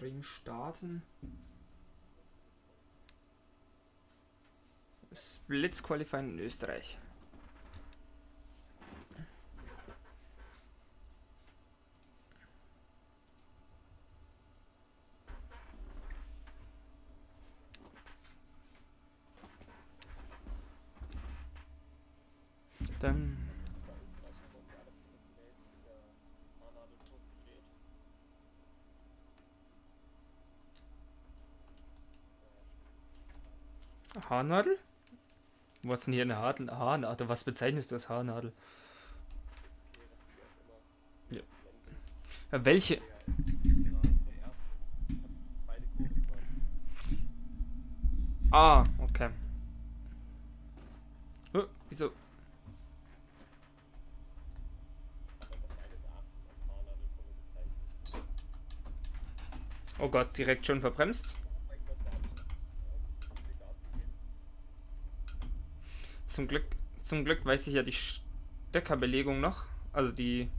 Stream starten. Splits Qualifying in Österreich. Dann Haarnadel? Was ist denn hier eine Haarnadel? Was bezeichnest du als Haarnadel? Ja. Ja, welche? Ah, okay. Wieso? Oh Gott, direkt schon verbremst. Zum Glück weiß ich ja die Steckerbelegung noch. Also die.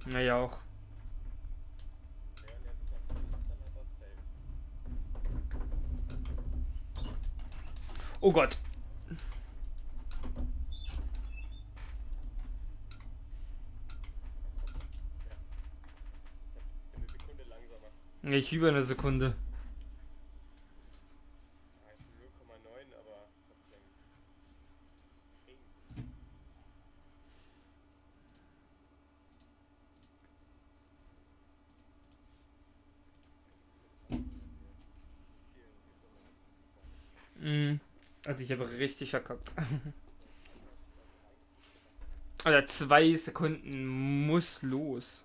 Naja, auch. Oh Gott. Ich über eine Sekunde. Also ich habe richtig verkackt. Alter, 2 Sekunden muss los.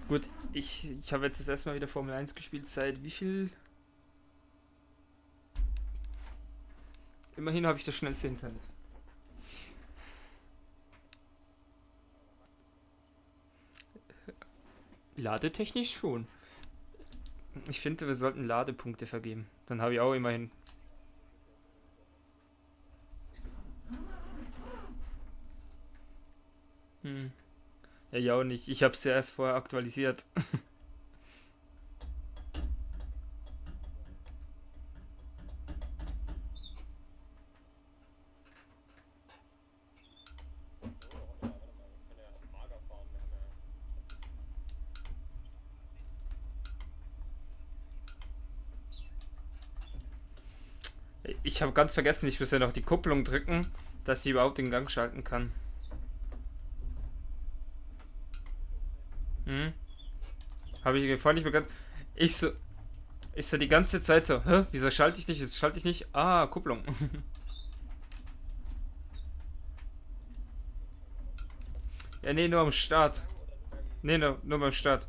Gut, ich habe jetzt das erste Mal wieder Formel 1 gespielt seit wie viel? Immerhin habe ich das schnellste Internet. Ladetechnisch schon. Ich finde, wir sollten Ladepunkte vergeben. Dann habe ich auch immerhin. Ja, ja auch nicht. Ich habe es ja erst vorher aktualisiert. Ich habe ganz vergessen, ich muss ja noch die Kupplung drücken, dass sie überhaupt den Gang schalten kann. Habe ich vorhin nicht bekannt. Ich so die ganze Zeit so, hä? Wieso schalte ich nicht? Wieso schalte ich nicht? Ah, Kupplung. Ja, nee, nur am Start. Nee, nur beim Start.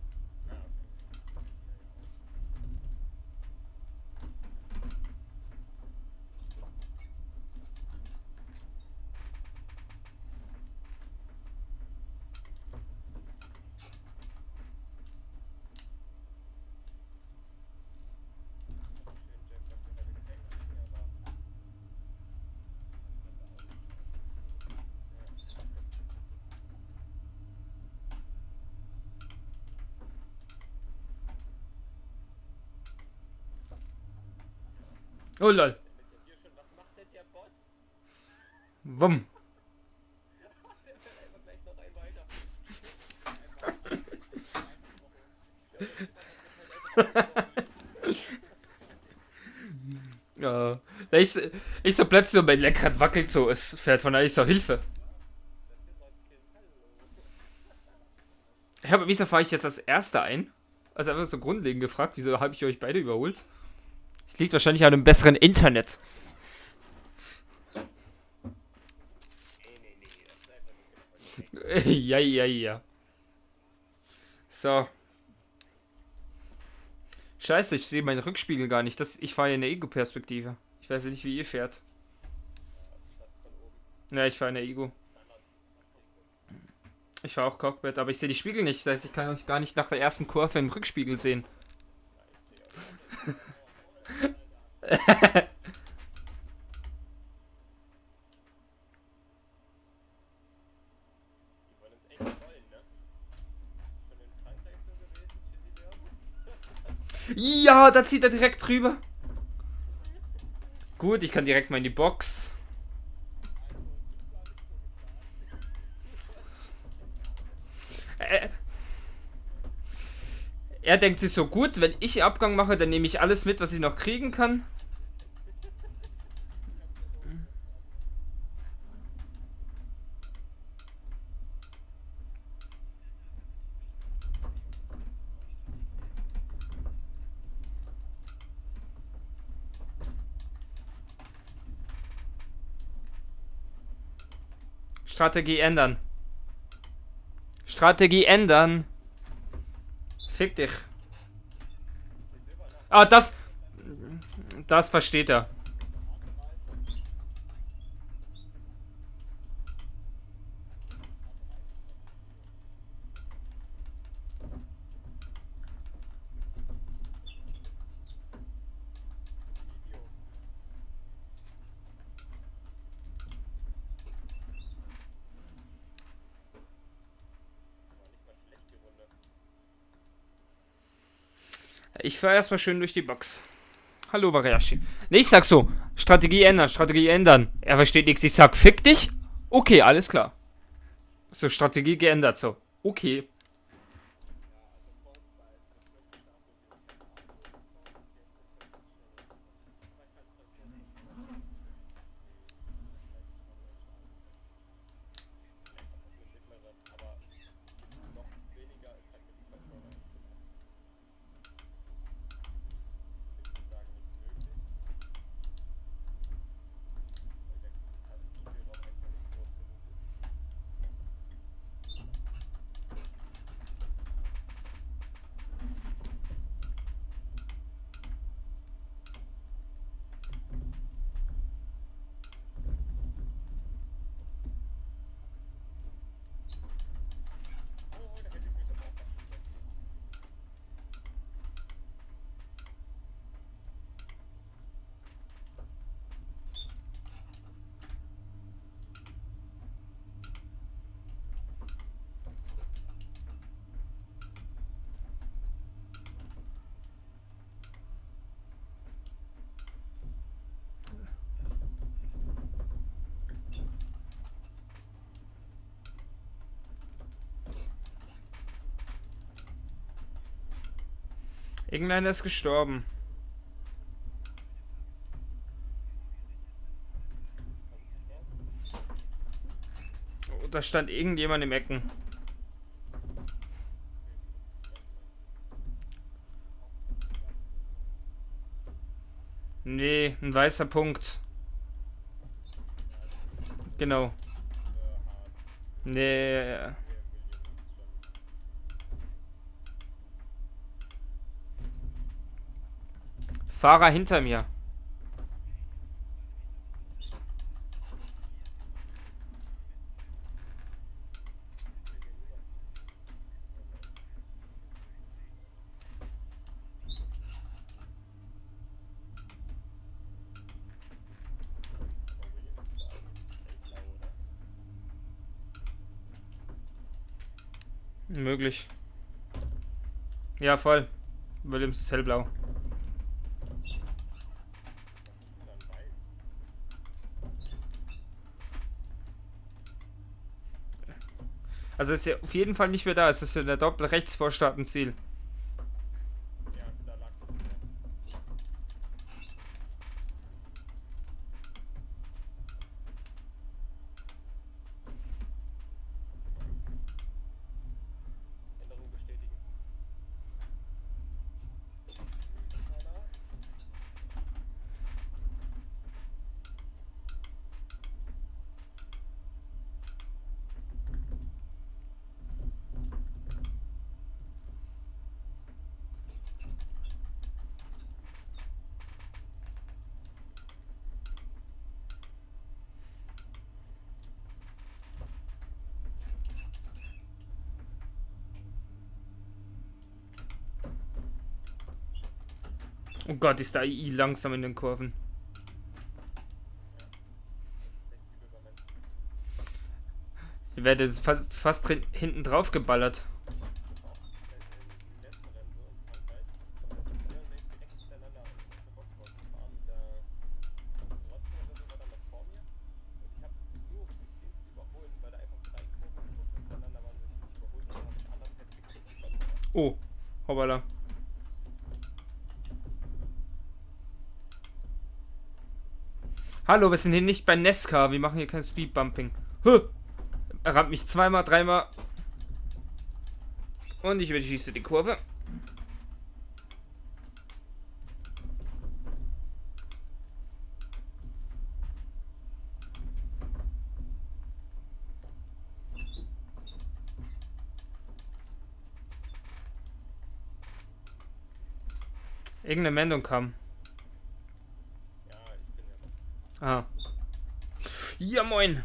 Oh lol. Wumm. Ja. Ich so plötzlich so, mein Lenkrad wackelt so, es fährt von da, ich so, Hilfe. Ja, aber wieso fahre ich jetzt als Erster ein? Also einfach so grundlegend gefragt, wieso habe ich euch beide überholt? Es liegt wahrscheinlich an einem besseren Internet. Ja, ja, ja. So. Scheiße, ich sehe meinen Rückspiegel gar nicht. Ich fahre ja in der Ego-Perspektive. Ich weiß ja nicht, wie ihr fährt. Ja, ich fahre in der Ego. Ich fahre auch Cockpit, aber ich sehe die Spiegel nicht. Das heißt, ich kann euch gar nicht nach der ersten Kurve im Rückspiegel sehen. Ja, da zieht er direkt drüber. Gut, ich kann direkt mal in die Box. Er denkt sich so, gut, wenn ich Abgang mache, dann nehme ich alles mit, was ich noch kriegen kann. Strategie ändern. Strategie ändern. Fick dich. Ah, das versteht er. Ich fahre erstmal schön durch die Box. Hallo, Variashi. Nee, ich sag so. Strategie ändern, Strategie ändern. Er versteht nichts. Ich sag, fick dich. Okay, alles klar. So, Strategie geändert, so. Okay. Irgendeiner ist gestorben. Oh, da stand irgendjemand im Ecken. Nee, ein weißer Punkt. Genau. Nee. Fahrer hinter mir. Möglich. Ja, voll. Williams ist hellblau. Also ist ja auf jeden Fall nicht mehr da. Es ist in der Doppel rechts vor Startenziel. Oh Gott, ist der AI langsam in den Kurven. Ich werde jetzt fast hinten drauf geballert. Oh, hoppala. Hallo, wir sind hier nicht bei Nesca. Wir machen hier kein Speedbumping. Huh. Er rammt mich zweimal, dreimal. Und ich überschieße die Kurve. Irgendeine Meldung kam. Ah. Ja, moin.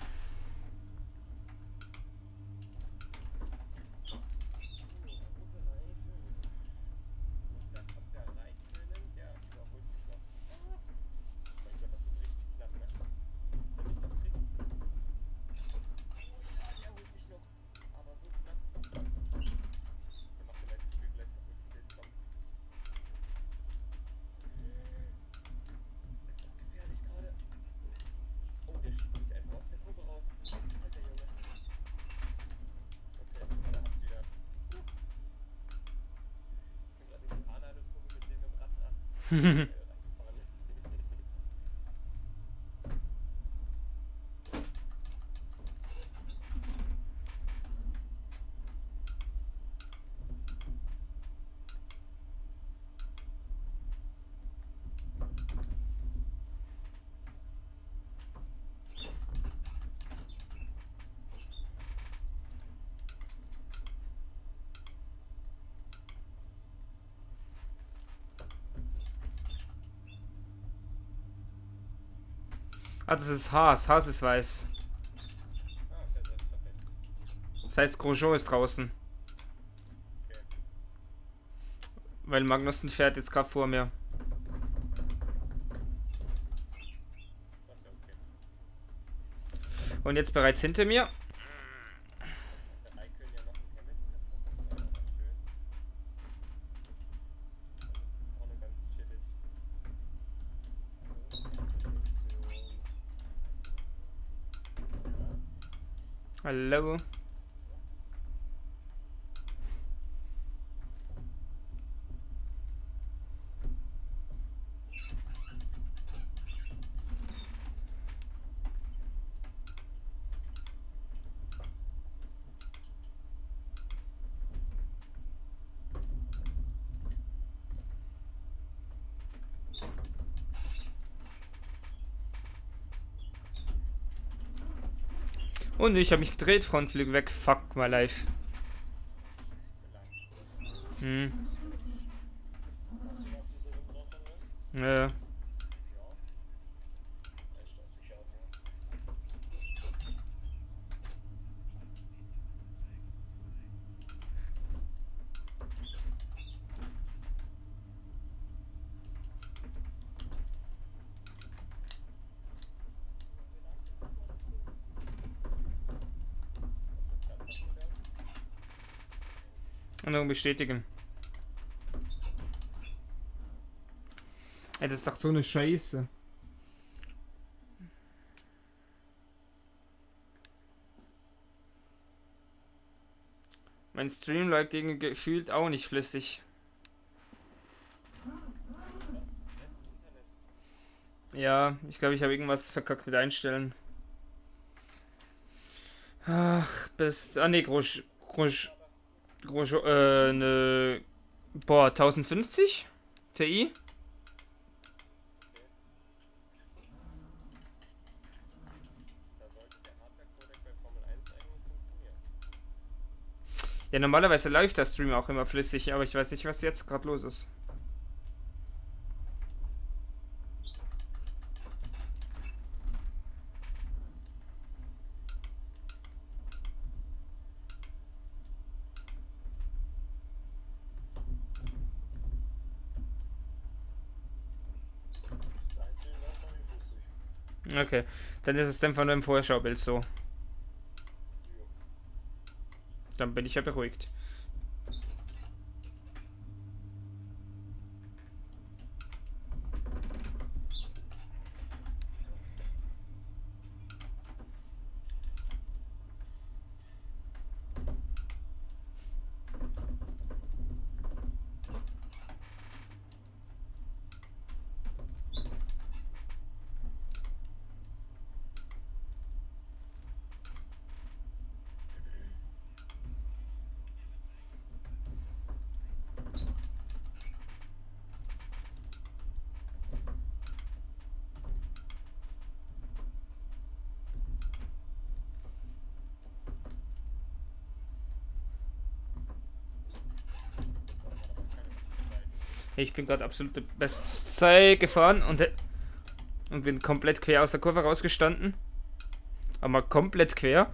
Ah, das ist Haas. Haas ist weiß. Das heißt, Grosjean ist draußen. Weil Magnussen fährt jetzt gerade vor mir. Und jetzt bereits hinter mir. Hallo. Und ich habe mich gedreht, Frontflügel weg. Fuck my life. Hm. Ja. Änderung bestätigen. Ey, das ist doch so eine Scheiße. Mein Stream läuft irgendwie gefühlt auch nicht flüssig. Ja, ich glaube, ich habe irgendwas verkackt mit Einstellen. Ach, bis. Ah, ne, ne. Boah, 1050 Ti? Ja, normalerweise läuft der Stream auch immer flüssig, aber ich weiß nicht, was jetzt gerade los ist. Okay, dann ist es dann von deinem Vorschaubild so. Dann bin ich ja beruhigt. Ich bin gerade absolute Bestzeit gefahren und bin komplett quer aus der Kurve rausgestanden. Aber komplett quer.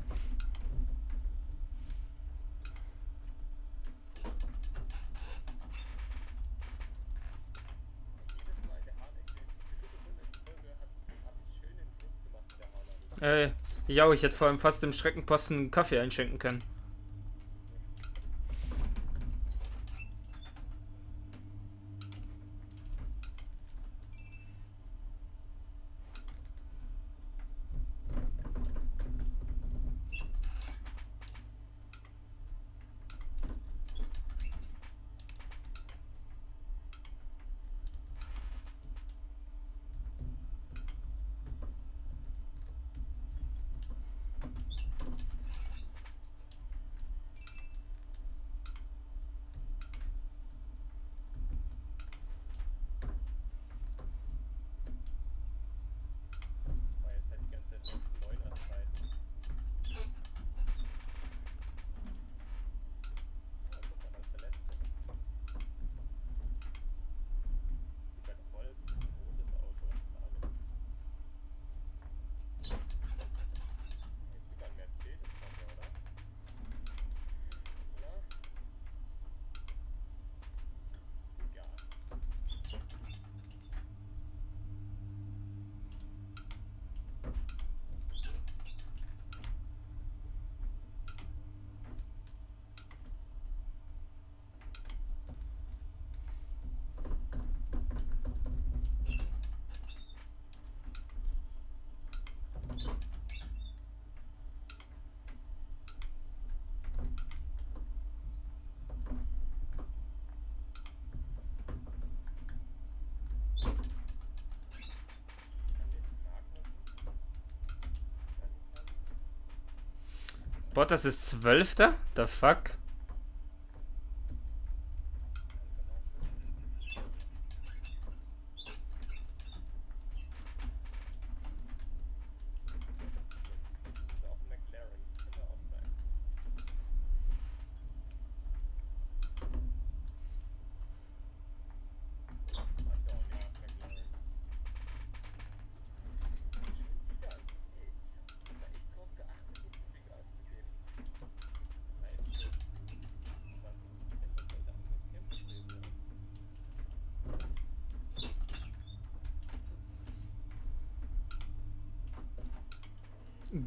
Ja, ich hätte vor allem fast im Schreckenposten einen Kaffee einschenken können. Bottas ist 12. The fuck?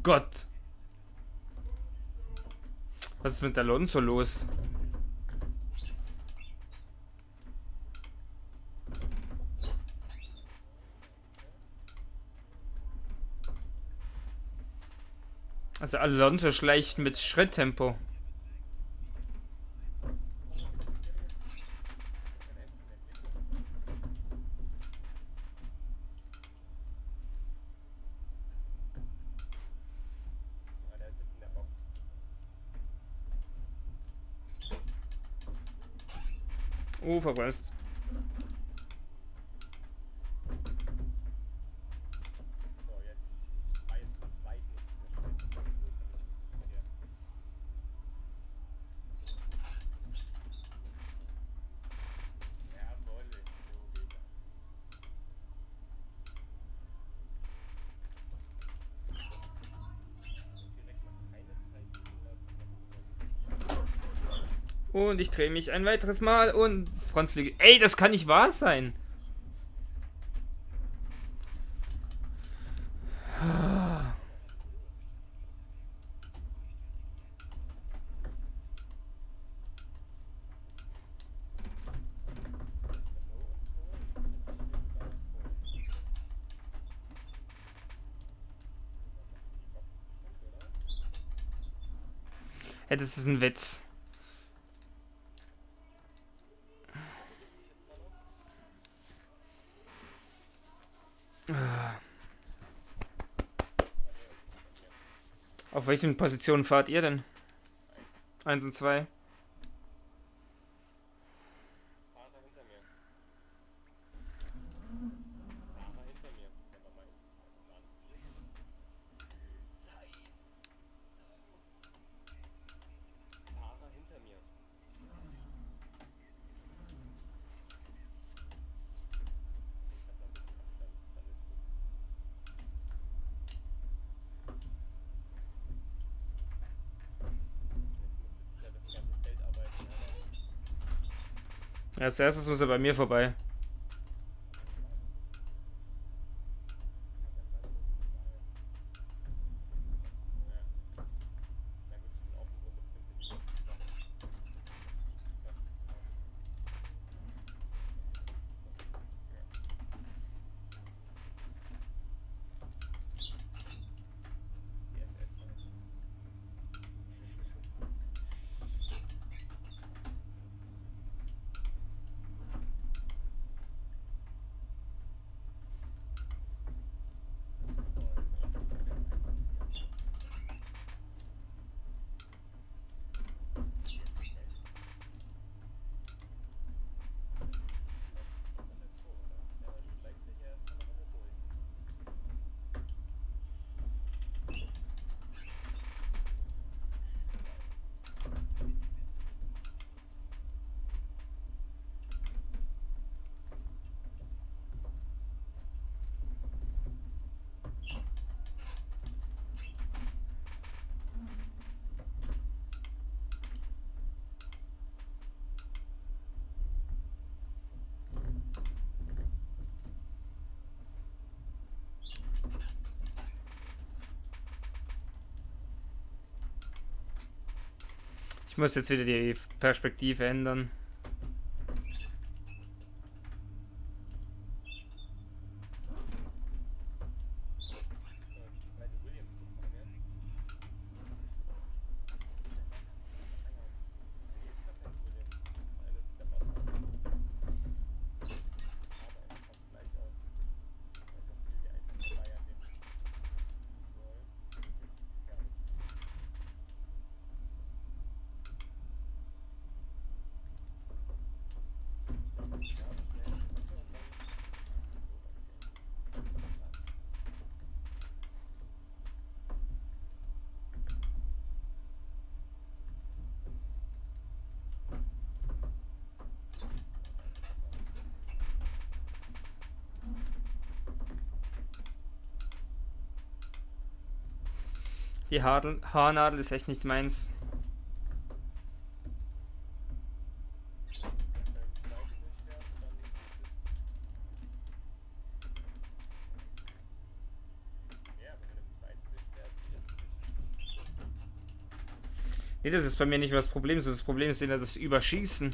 Gott. Was ist mit Alonso los? Also Alonso schleicht mit Schritttempo. Oh, verbremst. Und ich drehe mich ein weiteres Mal und Frontflügel. Ey, das kann nicht wahr sein. Hey, das ist ein Witz. Auf welchen Positionen fahrt ihr denn? Eins und zwei. Ja, als erstes muss er bei mir vorbei. Ich muss jetzt wieder die Perspektive ändern. Die Haarnadel ist echt nicht meins. Nee, das ist bei mir nicht mehr das Problem. So, das Problem ist eher das Überschießen.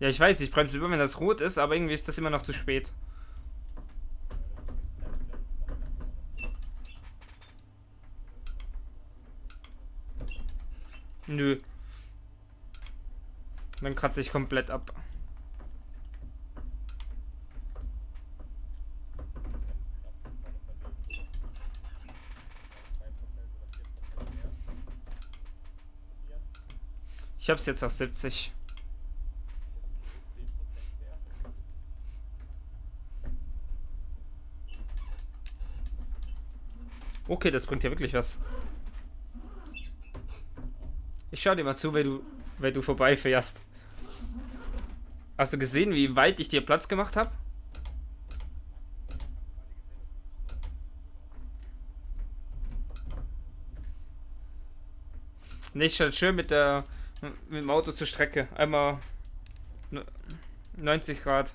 Ja, ich weiß, ich bremse über, wenn das rot ist, aber irgendwie ist das immer noch zu spät. Nö. Dann kratze ich komplett ab. Ich hab's jetzt auf 70. Okay, das bringt ja wirklich was. Ich schau dir mal zu, wenn du vorbeifährst. Hast du gesehen, wie weit ich dir Platz gemacht habe? Ne, ich stand schön mit dem Auto zur Strecke. Einmal 90 Grad.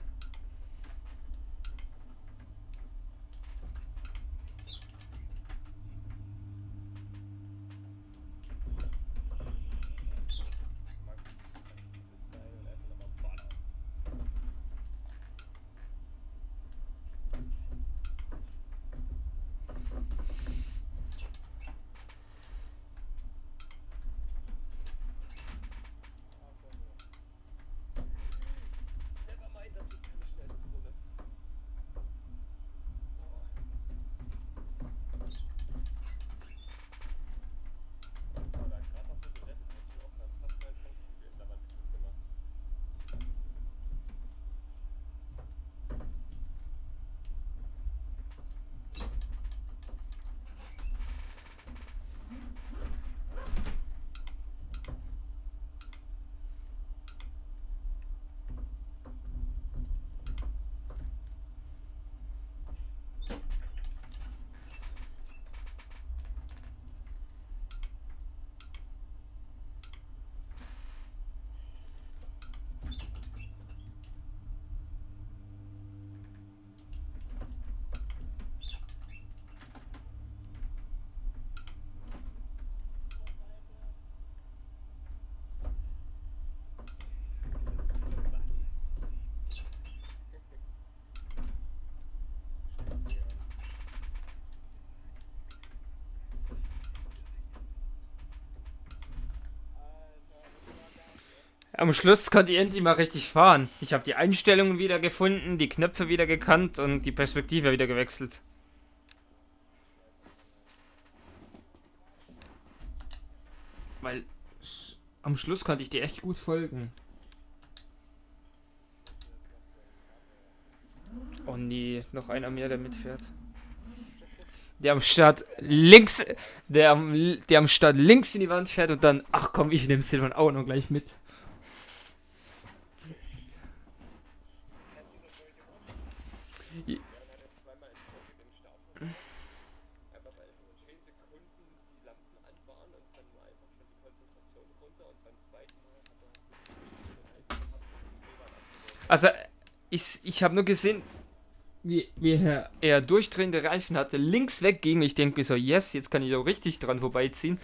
Am Schluss konnte ich endlich mal richtig fahren. Ich habe die Einstellungen wieder gefunden, die Knöpfe wieder gekannt und die Perspektive wieder gewechselt. Weil am Schluss konnte ich dir echt gut folgen. Oh nee, noch einer mehr, der mitfährt. Der am Start links, der am Start links in die Wand fährt und dann, ach komm, ich nehme Silvan auch noch gleich mit. Also, ich habe nur gesehen, wie er durchdrehende Reifen hatte, links wegging. Ich denke mir so, yes, jetzt kann ich auch richtig dran vorbeiziehen.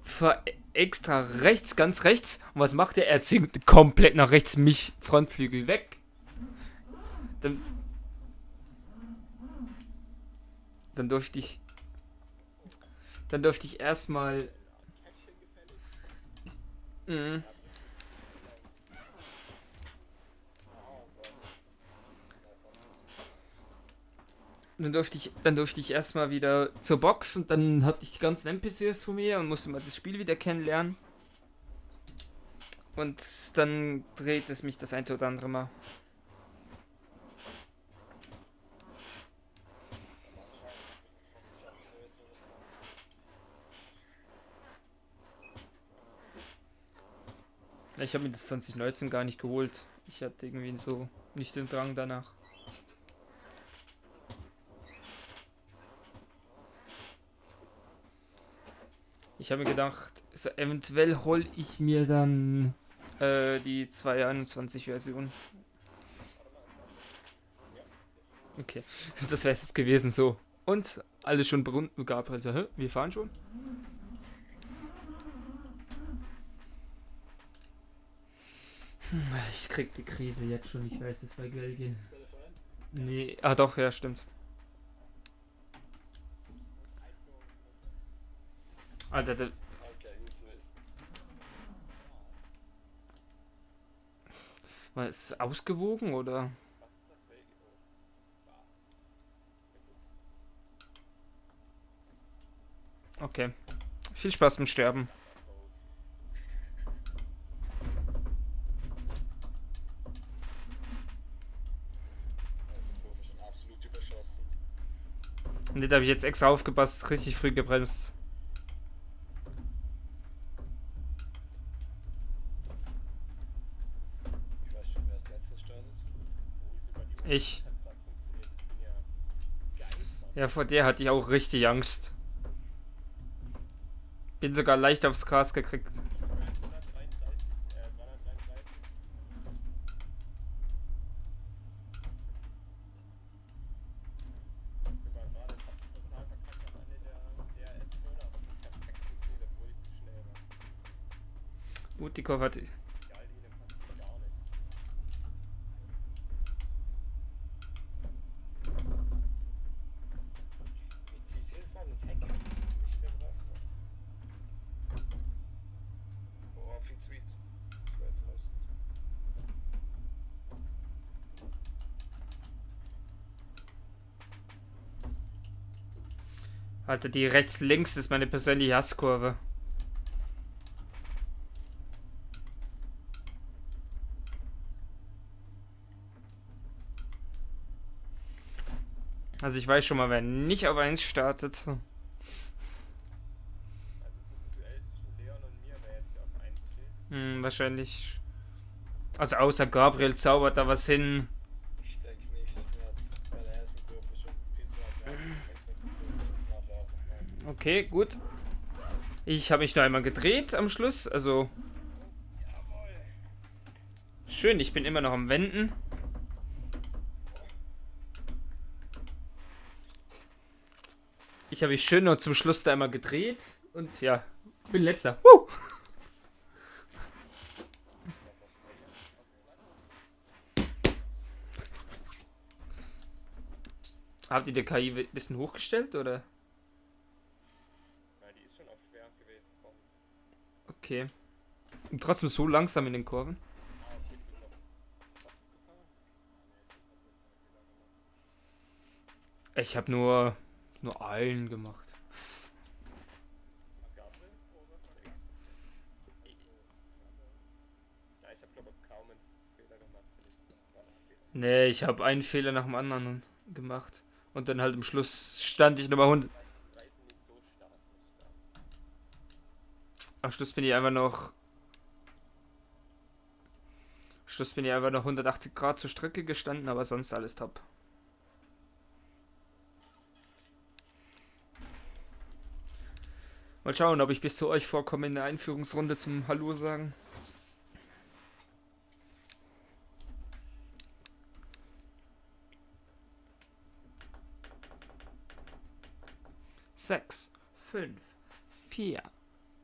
Fahr extra rechts, ganz rechts. Und was macht er? Er zieht komplett nach rechts mich, Frontflügel weg. Dann, dann durfte ich. Dann durfte ich erstmal. Dann durfte ich erstmal wieder zur Box und dann hatte ich die ganzen NPCs von mir und musste mal das Spiel wieder kennenlernen. Und dann dreht es mich das ein oder andere Mal. Ich habe mir das 2019 gar nicht geholt. Ich hatte irgendwie so nicht den Drang danach. Ich habe mir gedacht, so eventuell hole ich mir dann die 221-Version. Okay, das wäre es jetzt gewesen so. Und alles schon berühmt, Gabriel. So, hä? Wir fahren schon? Ich krieg die Krise jetzt schon, ich weiß es bei Belgien. Nee, ah doch, ja, stimmt. Alter, war es ausgewogen oder? Okay. Viel Spaß beim Sterben. Ne, da habe ich jetzt extra aufgepasst, richtig früh gebremst. Ich. Ja, vor der hatte ich auch richtig Angst. Bin sogar leicht aufs Gras gekriegt. Utikov hat. Alter, die rechts-links ist meine persönliche Hasskurve. Also ich weiß schon mal, wer nicht auf 1 startet. Wahrscheinlich. Also außer Gabriel zaubert da was hin. Okay, gut. Ich habe mich nur einmal gedreht am Schluss, also. Schön, ich bin immer noch am Wenden. Ich habe mich schön noch zum Schluss da einmal gedreht und ja, bin letzter. Habt ihr die KI ein bisschen hochgestellt oder? Okay. Und trotzdem so langsam in den Kurven. Ich habe nur einen gemacht. Nee, ich habe einen Fehler nach dem anderen gemacht. Und dann halt am Schluss stand ich nochmal 100. Am Schluss bin ich einfach noch. Schluss bin ich einfach noch 180 Grad zur Strecke gestanden, aber sonst alles top. Mal schauen, ob ich bis zu euch vorkomme in der Einführungsrunde zum Hallo sagen. Sechs, 5, 4,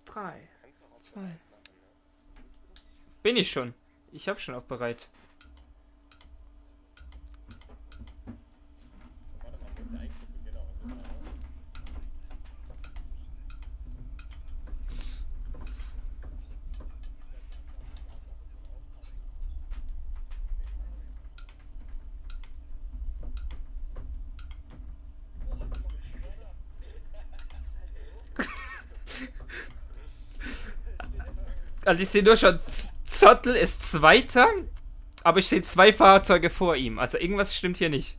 3, 2. Bin ich schon. Ich hab schon auch bereit. Also ich sehe nur schon, Zottel ist Zweiter, aber ich sehe 2 Fahrzeuge vor ihm. Also irgendwas stimmt hier nicht.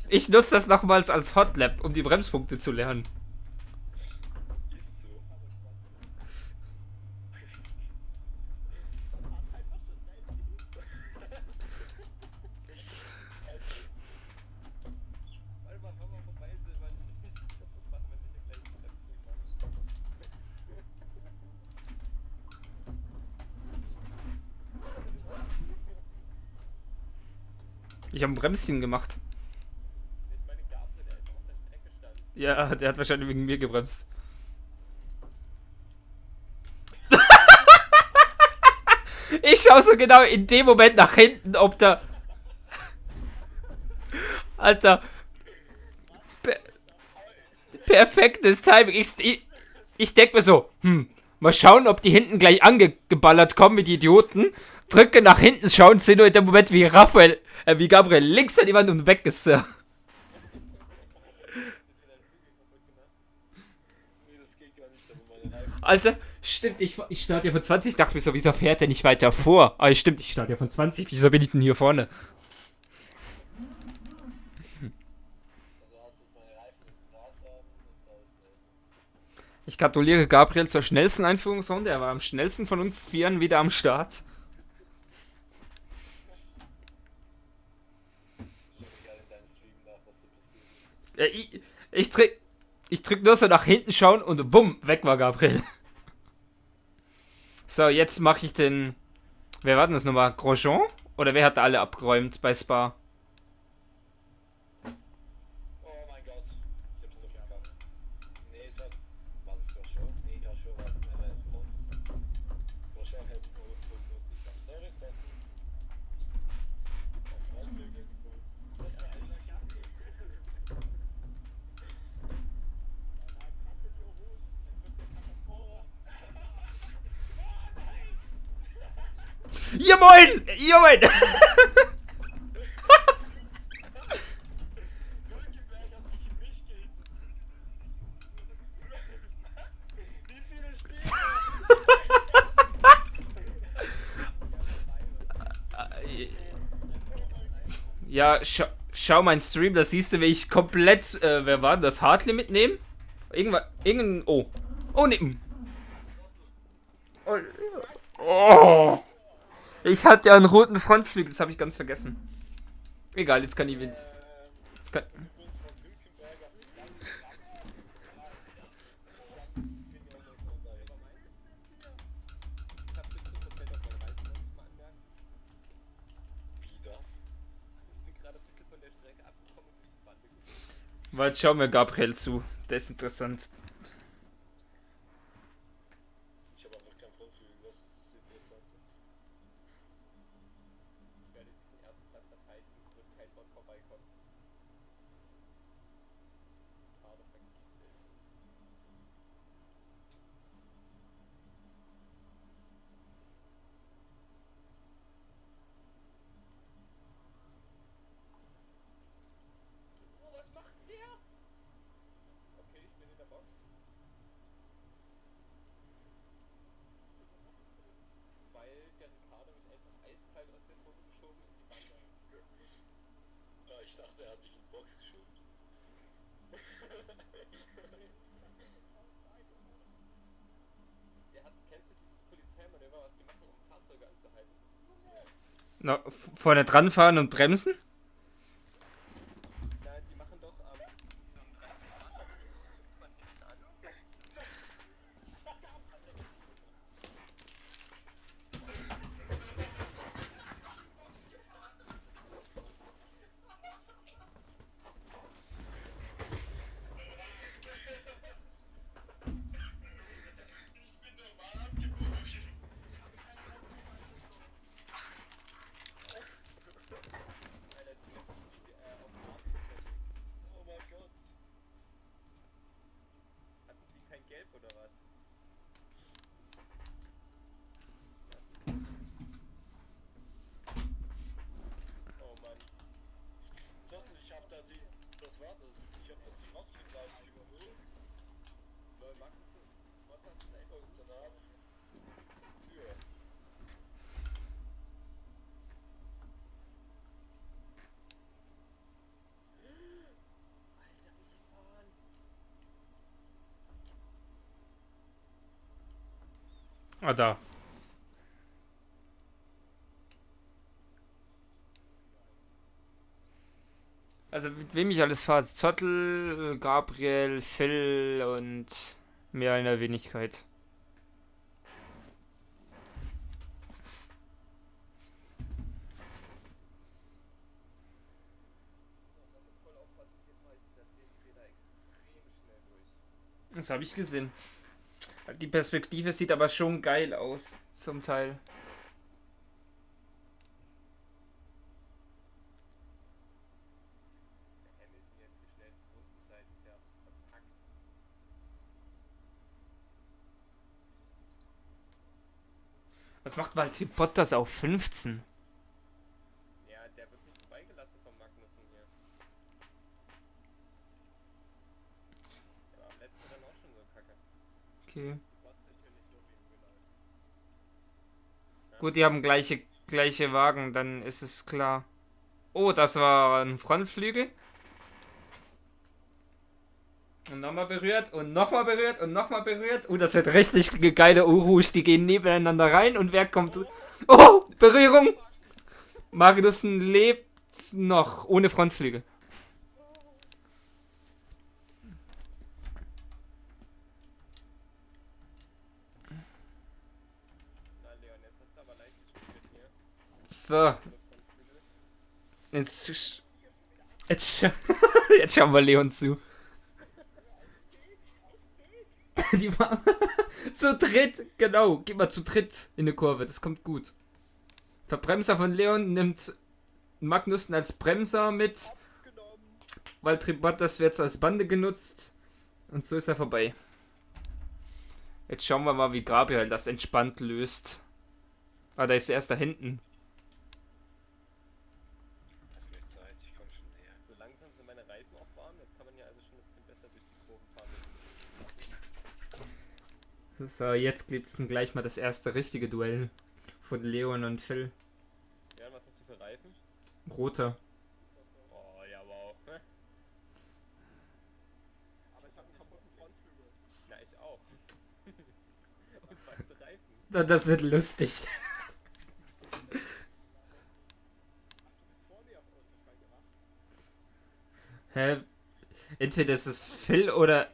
Ich nutze das nochmals als Hotlap, um die Bremspunkte zu lernen. Ich habe ein Bremschen gemacht. Ja, der hat wahrscheinlich wegen mir gebremst. Ich schaue so genau in dem Moment nach hinten, ob da... Alter. Perfektes Timing. Ich denke mir so, mal schauen, ob die hinten gleich angeballert kommen mit Idioten. Drücke nach hinten, schauen, sehe nur in dem Moment, wie Gabriel links an die Wand und weg ist. Alter, stimmt, ich starte ja von 20, ich dachte mir so, wieso fährt der nicht weiter vor? Aber stimmt, ich starte ja von 20, wieso bin ich denn hier vorne? Ich gratuliere Gabriel zur schnellsten Einführungsrunde, er war am schnellsten von uns Vieren wieder am Start. Ja, ich drück nur so nach hinten schauen und bumm, weg war Gabriel. So, jetzt mache ich den... Wer war denn das nochmal? Grosjean? Oder wer hat alle abgeräumt bei Spa? Ja moin! Ja moin! Ja, schau mein Stream, da siehst du, wie ich komplett, wer war denn das, Hartley mitnehmen? Oh. Oh, ne. Oh. Ich hatte ja einen roten Frontflügel, das habe ich ganz vergessen. Egal, jetzt kann ich Vince. Weil jetzt schauen wir Gabriel zu. Das ist interessant. Ich habe einfach kein Frontflügel, das ist das Interessante. Ich werde jetzt den ersten Platz verteidigen, wird kein Bot vorbeikommen. Schade, vergiss es. Oh, was macht der? Okay, ich bin in der Box. Weil der Ricardo mich einfach eiskalt aus der Kurve geschoben in die Bande. Ja, ich dachte, er hat dich in die Box geschoben. Kennst du dieses Polizeimanöver, was die machen, um Fahrzeuge anzuhalten? Na, vorne dran fahren und bremsen? Nein, die machen doch oh mein Gott. Hatten die kein Gelb oder was? Oh Mann. Ich hab da die. Das war das. Ich hab das die Rockfliegleistung überholt. Weil Magnussen. Was hat das Echo danach? Für. Alter, wie die fahren. Ah, da. Also mit wem ich alles fahre? Zottel, Gabriel, Phil und mehr in der Wenigkeit. Man muss voll aufpassen, hier fahre ich das Fehler extrem schnell durch. Das habe ich gesehen. Die Perspektive sieht aber schon geil aus, zum Teil. Der Hamilton jetzt die schnellste Rundenzeit fährt. Verpackt. Was macht Valtteri Bottas auf 15? Ja, der wird nicht freigelassen von Magnussen hier. Der war am letzten Rennen auch schon so kacke. Okay. Trotz natürlich so wie im Real. Gut, die haben gleiche Wagen, dann ist es klar. Oh, das war ein Frontflügel. Und nochmal berührt und nochmal berührt und nochmal berührt. Das wird richtig geile Urus. Die gehen nebeneinander rein und wer kommt... Oh, Berührung! Magnussen lebt noch ohne Frontflügel. Na Leon, jetzt hast du aber leicht gespielt hier. So, jetzt... Jetzt, jetzt schauen wir Leon zu. Die war zu dritt, genau. Geh mal zu dritt in eine Kurve, das kommt gut. Verbremser von Leon nimmt Magnussen als Bremser mit, weil Bottas wird als Bande genutzt und so ist er vorbei. Jetzt schauen wir mal, wie Gabriel das entspannt löst. Ah, da ist er erst da hinten. Lass mir Zeit, ich komm schon näher. So langsam sind meine Reifen auch warm, jetzt kann man ja also schon ein bisschen besser durch die Kurven fahren. So, jetzt gibt's dann gleich mal das erste richtige Duell von Leon und Phil. Ja, was hast du für Reifen? Roter. Oh, ja, wow. Aber ich hab einen kaputten Frontflügel. Na, ich auch. Und weiße Reifen. Das wird lustig. Vor mir auf uns, ich meine, Hä? Entweder ist es Phil oder...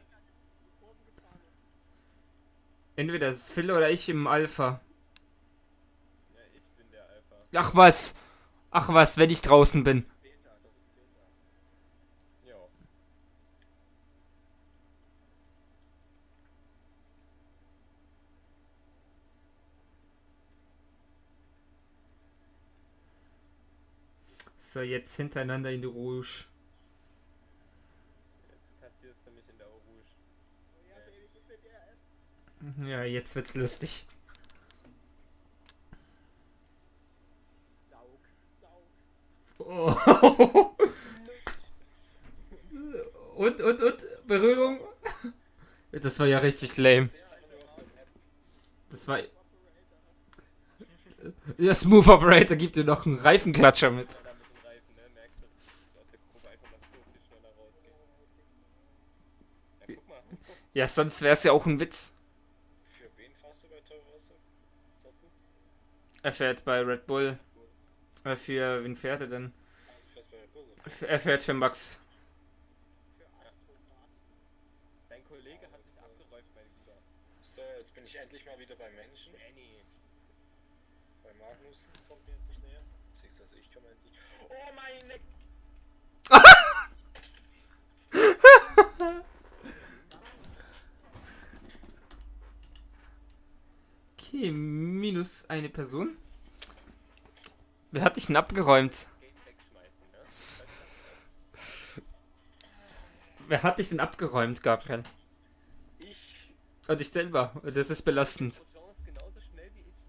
Entweder ist es Phil oder ich im Alpha. ja, ich bin der Alpha. Ach was, wenn ich draußen bin. Beta, das ist Beta. So, jetzt hintereinander in die Rouge. Jetzt kassierst du mich in der Rouge. Ja, Baby, gib mir DRS. Ja, jetzt wird's lustig. Saug, saug. Oh. Und? Berührung? Das war ja richtig lame. Das war... Ja, Smooth Operator gibt dir noch einen Reifenklatscher mit. Da mit dem Reifen, ne? Merkst du, dass aus der Kurve einfach mal so viel schneller rausgeht. Ja, guck mal. Ja, sonst wär's ja auch ein Witz. Für wen fahrst du bei Tauwasser? Er fährt bei Red Bull. Für wen fährt er denn? Du fährst bei Red Bull. Er fährt für Max. Für Astronaut. Dein Kollege hat sich abgeräumt, mein Lieber. So, jetzt bin ich endlich mal wieder beim Menschen. Annie. Bei Magnus kommt mir endlich näher. Beziehungsweise ich komme endlich. Oh meine... Okay, minus eine Person. Wer hat dich denn abgeräumt? Gate wegschmeißen, ne? Wer hat dich denn abgeräumt, Gabriel? Ich. Oh, dich selber. Das ist belastend. Chance genauso schnell wie ich.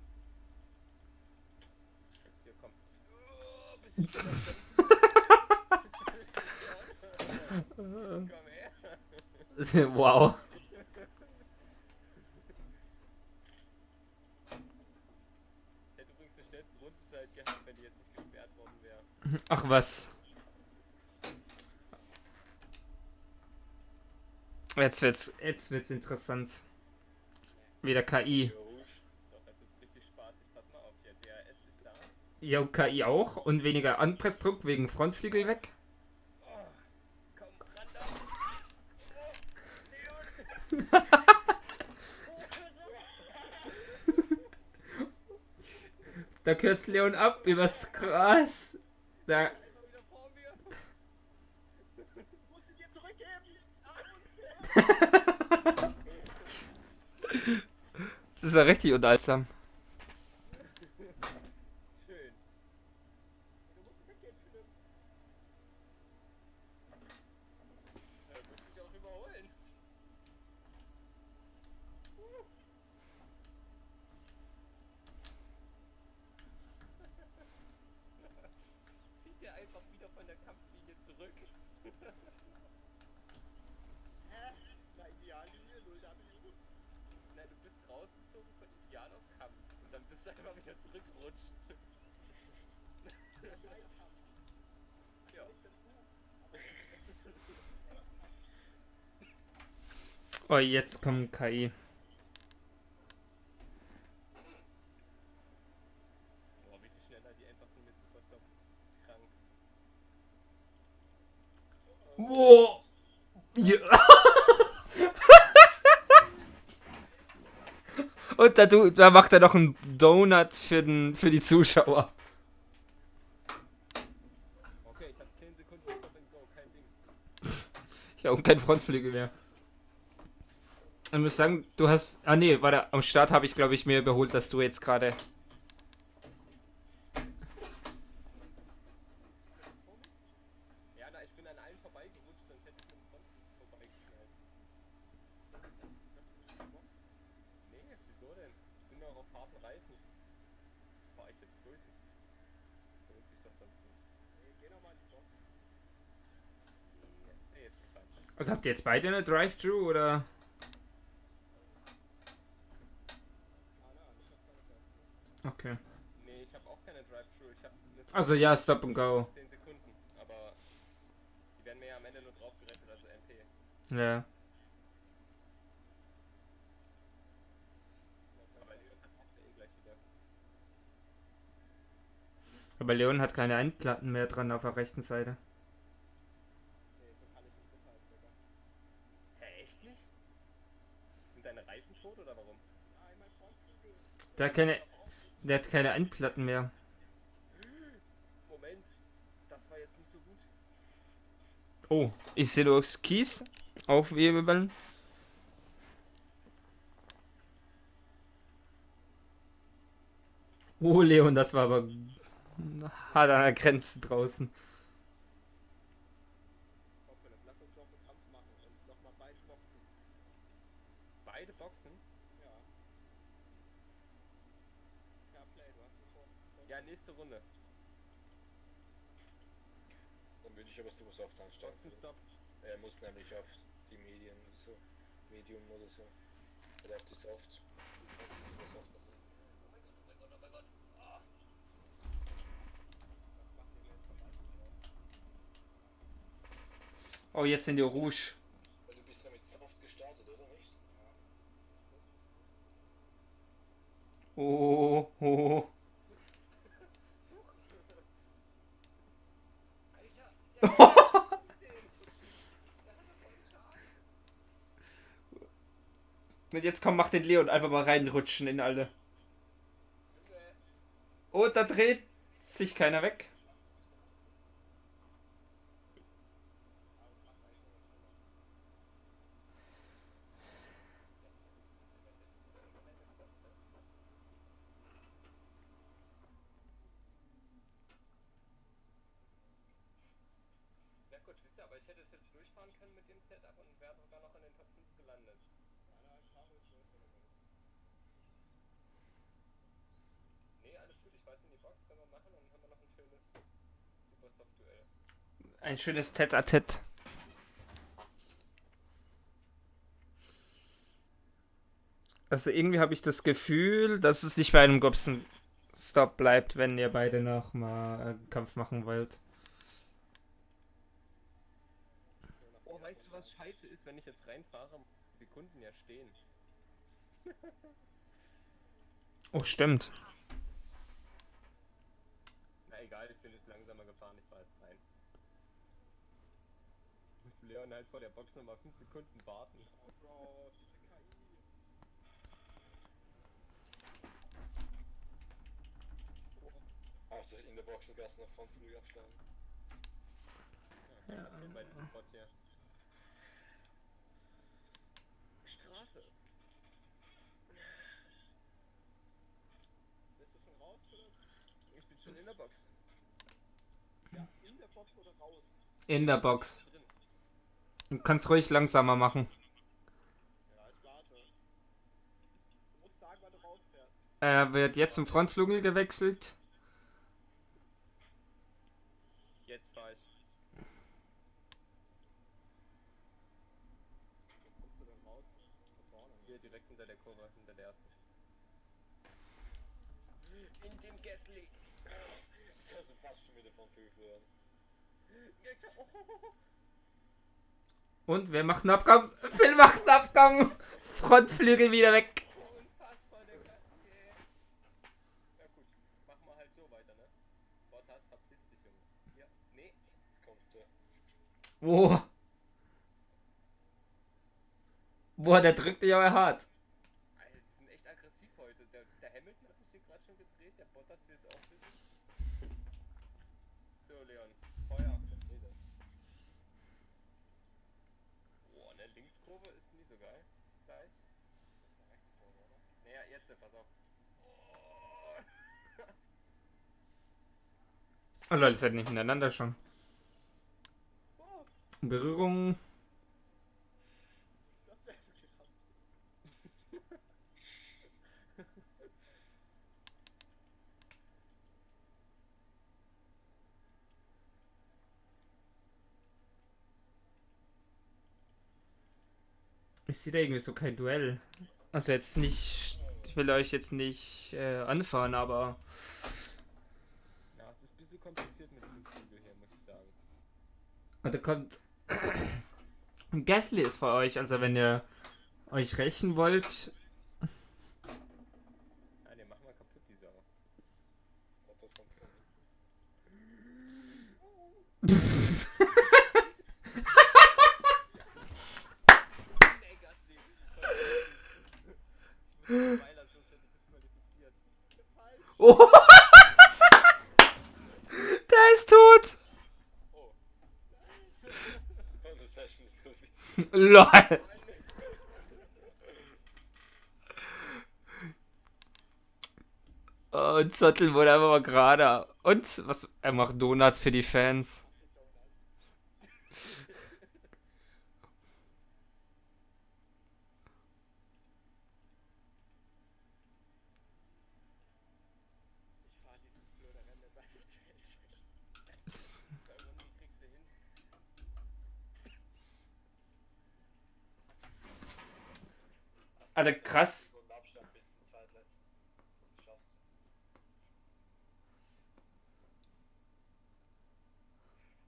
Hier, komm. Oh, bisschen schneller. Komm her. Wow. Ich hätte übrigens eine schnellste Rundenzeit gehabt, wenn die jetzt nicht gesperrt worden wäre. Ach was. Jetzt wird's interessant. Wieder KI. Doch, das ist richtig spaßig. Pass mal auf, hier. DRS ist da. Ja, KI auch. Und weniger Anpressdruck wegen Frontflügel weg. Oh, komm, ran da. Da kürzt Leon ab übers Gras. Da. Immer wieder vor mir. Ich muss ihn dir zurückgeben. Das ist ja richtig unterhaltsam. Schön. Du musst weggehen, Philipp. Muss ich auch überholen. Zieht dir einfach wieder von der Kampflinie zurück. Na, Ideallinie, 0W. Nein, du bist rausgezogen von Ideal auf Kampf. Und dann bist du einfach wieder zurückgerutscht. Ja. Oh, jetzt kommt KI. Boah, wie viel schneller die einfach so mit Superstop krank. Wow. Ja. Und da macht er noch einen Donut für die Zuschauer. Okay, ich hab 10 Sekunden Stop and Go, kein Ding. Ja, und kein Frontflügel mehr. Ich muss sagen, du hast... Ah nee, warte, am Start habe ich, glaube ich, mir überholt, dass du jetzt gerade... Ja, na, ich bin an allen vorbeigerutscht, sonst hätte ich mit dem Frontflug vorbeigeknallt. Nee, wieso denn? Ich bin noch auf harten Reifen. Das fahr ich jetzt durch. Das lohnt sich doch sonst nicht. Nee, geh nochmal in die Box. Jetzt Quatsch. Also habt ihr jetzt beide eine Drive-Thru oder... Okay. Nee, ich hab auch keine Drive-Thru. Ich hab eine Also ja, Stop and Go. 10 Sekunden. Aber die werden mir ja am Ende nur draufgerechnet, also MP. Ja. Aber die hat eh gleich wieder. Aber Leon hat keine Einplatten mehr dran auf der rechten Seite. Nee, so kann ich nicht mithalten, Digga. Hä, echt nicht? Sind deine Reifen tot oder warum? Nein, mein Frontflügel. Der hat keine Einplatten mehr. Moment, das war jetzt nicht so gut. Oh, ich sehe durchs Kies aufwirbeln. Oh, Leon, das war aber Hart an der Grenze draußen. Komm, Philipp, lass uns noch einen Kampf machen und nochmal beide boxen. Beide Boxen? Ja. Fair Play, du hast einen Tor. Ja, nächste Runde. Dann würde ich aber sowas auf ansteigen. Boxenstopp. Er muss nämlich auf die Medien so. Medium oder so. Oder auf die Soft. Was ist super Soft? Oh, jetzt sind die Rouge. Weil du bist ja mit Soft gestartet, oder nicht? Oh, oh. Und jetzt komm, mach den Leon einfach mal reinrutschen in alle. Oh, da dreht sich keiner weg. Ja gut, siehst du, aber ich hätte es jetzt durchfahren können mit dem Setup und wäre sogar noch in den Top 5 gelandet. Nee, alles gut, ich weiß in die Box, können wir machen und dann haben wir noch ein schönes Super Soft-Duell. Ein schönes Tête-à-Tête. Also irgendwie habe ich das Gefühl, dass es nicht bei einem Gobson-Stop bleibt, wenn ihr beide noch mal einen Kampf machen wollt. Oh, weißt du, was scheiße ist, wenn ich jetzt reinfahre? Sekunden ja stehen. Oh, stimmt. Na egal, ich bin jetzt langsamer gefahren, ich fahr jetzt rein. Muss Leon halt vor der Box nochmal 5 Sekunden warten. Bro, diese KI. Hauptsächlich in der Boxengasse nach Frontflügel abschlagen. Ja, was passiert bei diesem Bot hier? Strafe. Bist du schon raus, Philipp? Ich bin schon in der Box. Ja, in der Box oder raus? In der Box. Drin. Du kannst ruhig langsamer machen. Ja, ich warte. Du musst sagen, wann du rausfährst. Er wird jetzt zum Frontflügel gewechselt. Jetzt fahr ich. Wo kommst du denn raus? Da vorne. Hier direkt hinter der Kurve, hinter der ersten. In dem Gasly. Das hast du fast schon wieder vom Flügel verloren. Und wer macht einen Abgang? Phil macht einen Abgang. Frontflügel wieder weg. Unfassbar, der Gasly. Ja gut, machen wir halt so weiter, ne? Bottas, verpiss dich, Junge. Ja, nee. Jetzt kommt der. Wo? Boah, der drückt dich aber hart. Alter, die sind echt aggressiv heute. Der Hamilton hat sich hier gerade schon gedreht, der Bottas will es auch wissen. So, Leon, Feuer. Boah, ne, Linkskurve ist nie so geil. Gleich. Naja, jetzt, pass auf. Oh Leute, seid nicht miteinander schon. Berührung. Das wäre gedacht. Ich sehe da irgendwie so kein Duell. Also jetzt nicht. Ich will euch jetzt nicht anfahren, aber. Ja, es ist ein bisschen kompliziert mit diesem Flügel hier, muss ich sagen. Da kommt. Gasly ist für euch, also wenn ihr euch rächen wollt. Ja, den machen wir kaputt, die Sau. Bottas kommt drin. Nee, Gasly. Ich muss den Weiler, sonst hätte ich disqualifiziert. Oh. Der ist tot. Oh. Und das heißt schon, das ist gut. Lol. Oh, Zottel wurde einfach mal gerade Und was? Er macht Donuts für die Fans. Ich fahr dieses blöde Rennen, sag ich dir ehrlich. Irgendwie kriegst du hin. Alter, krass. So einen Abstand bis zum Zweitletzten. Das schaffst du.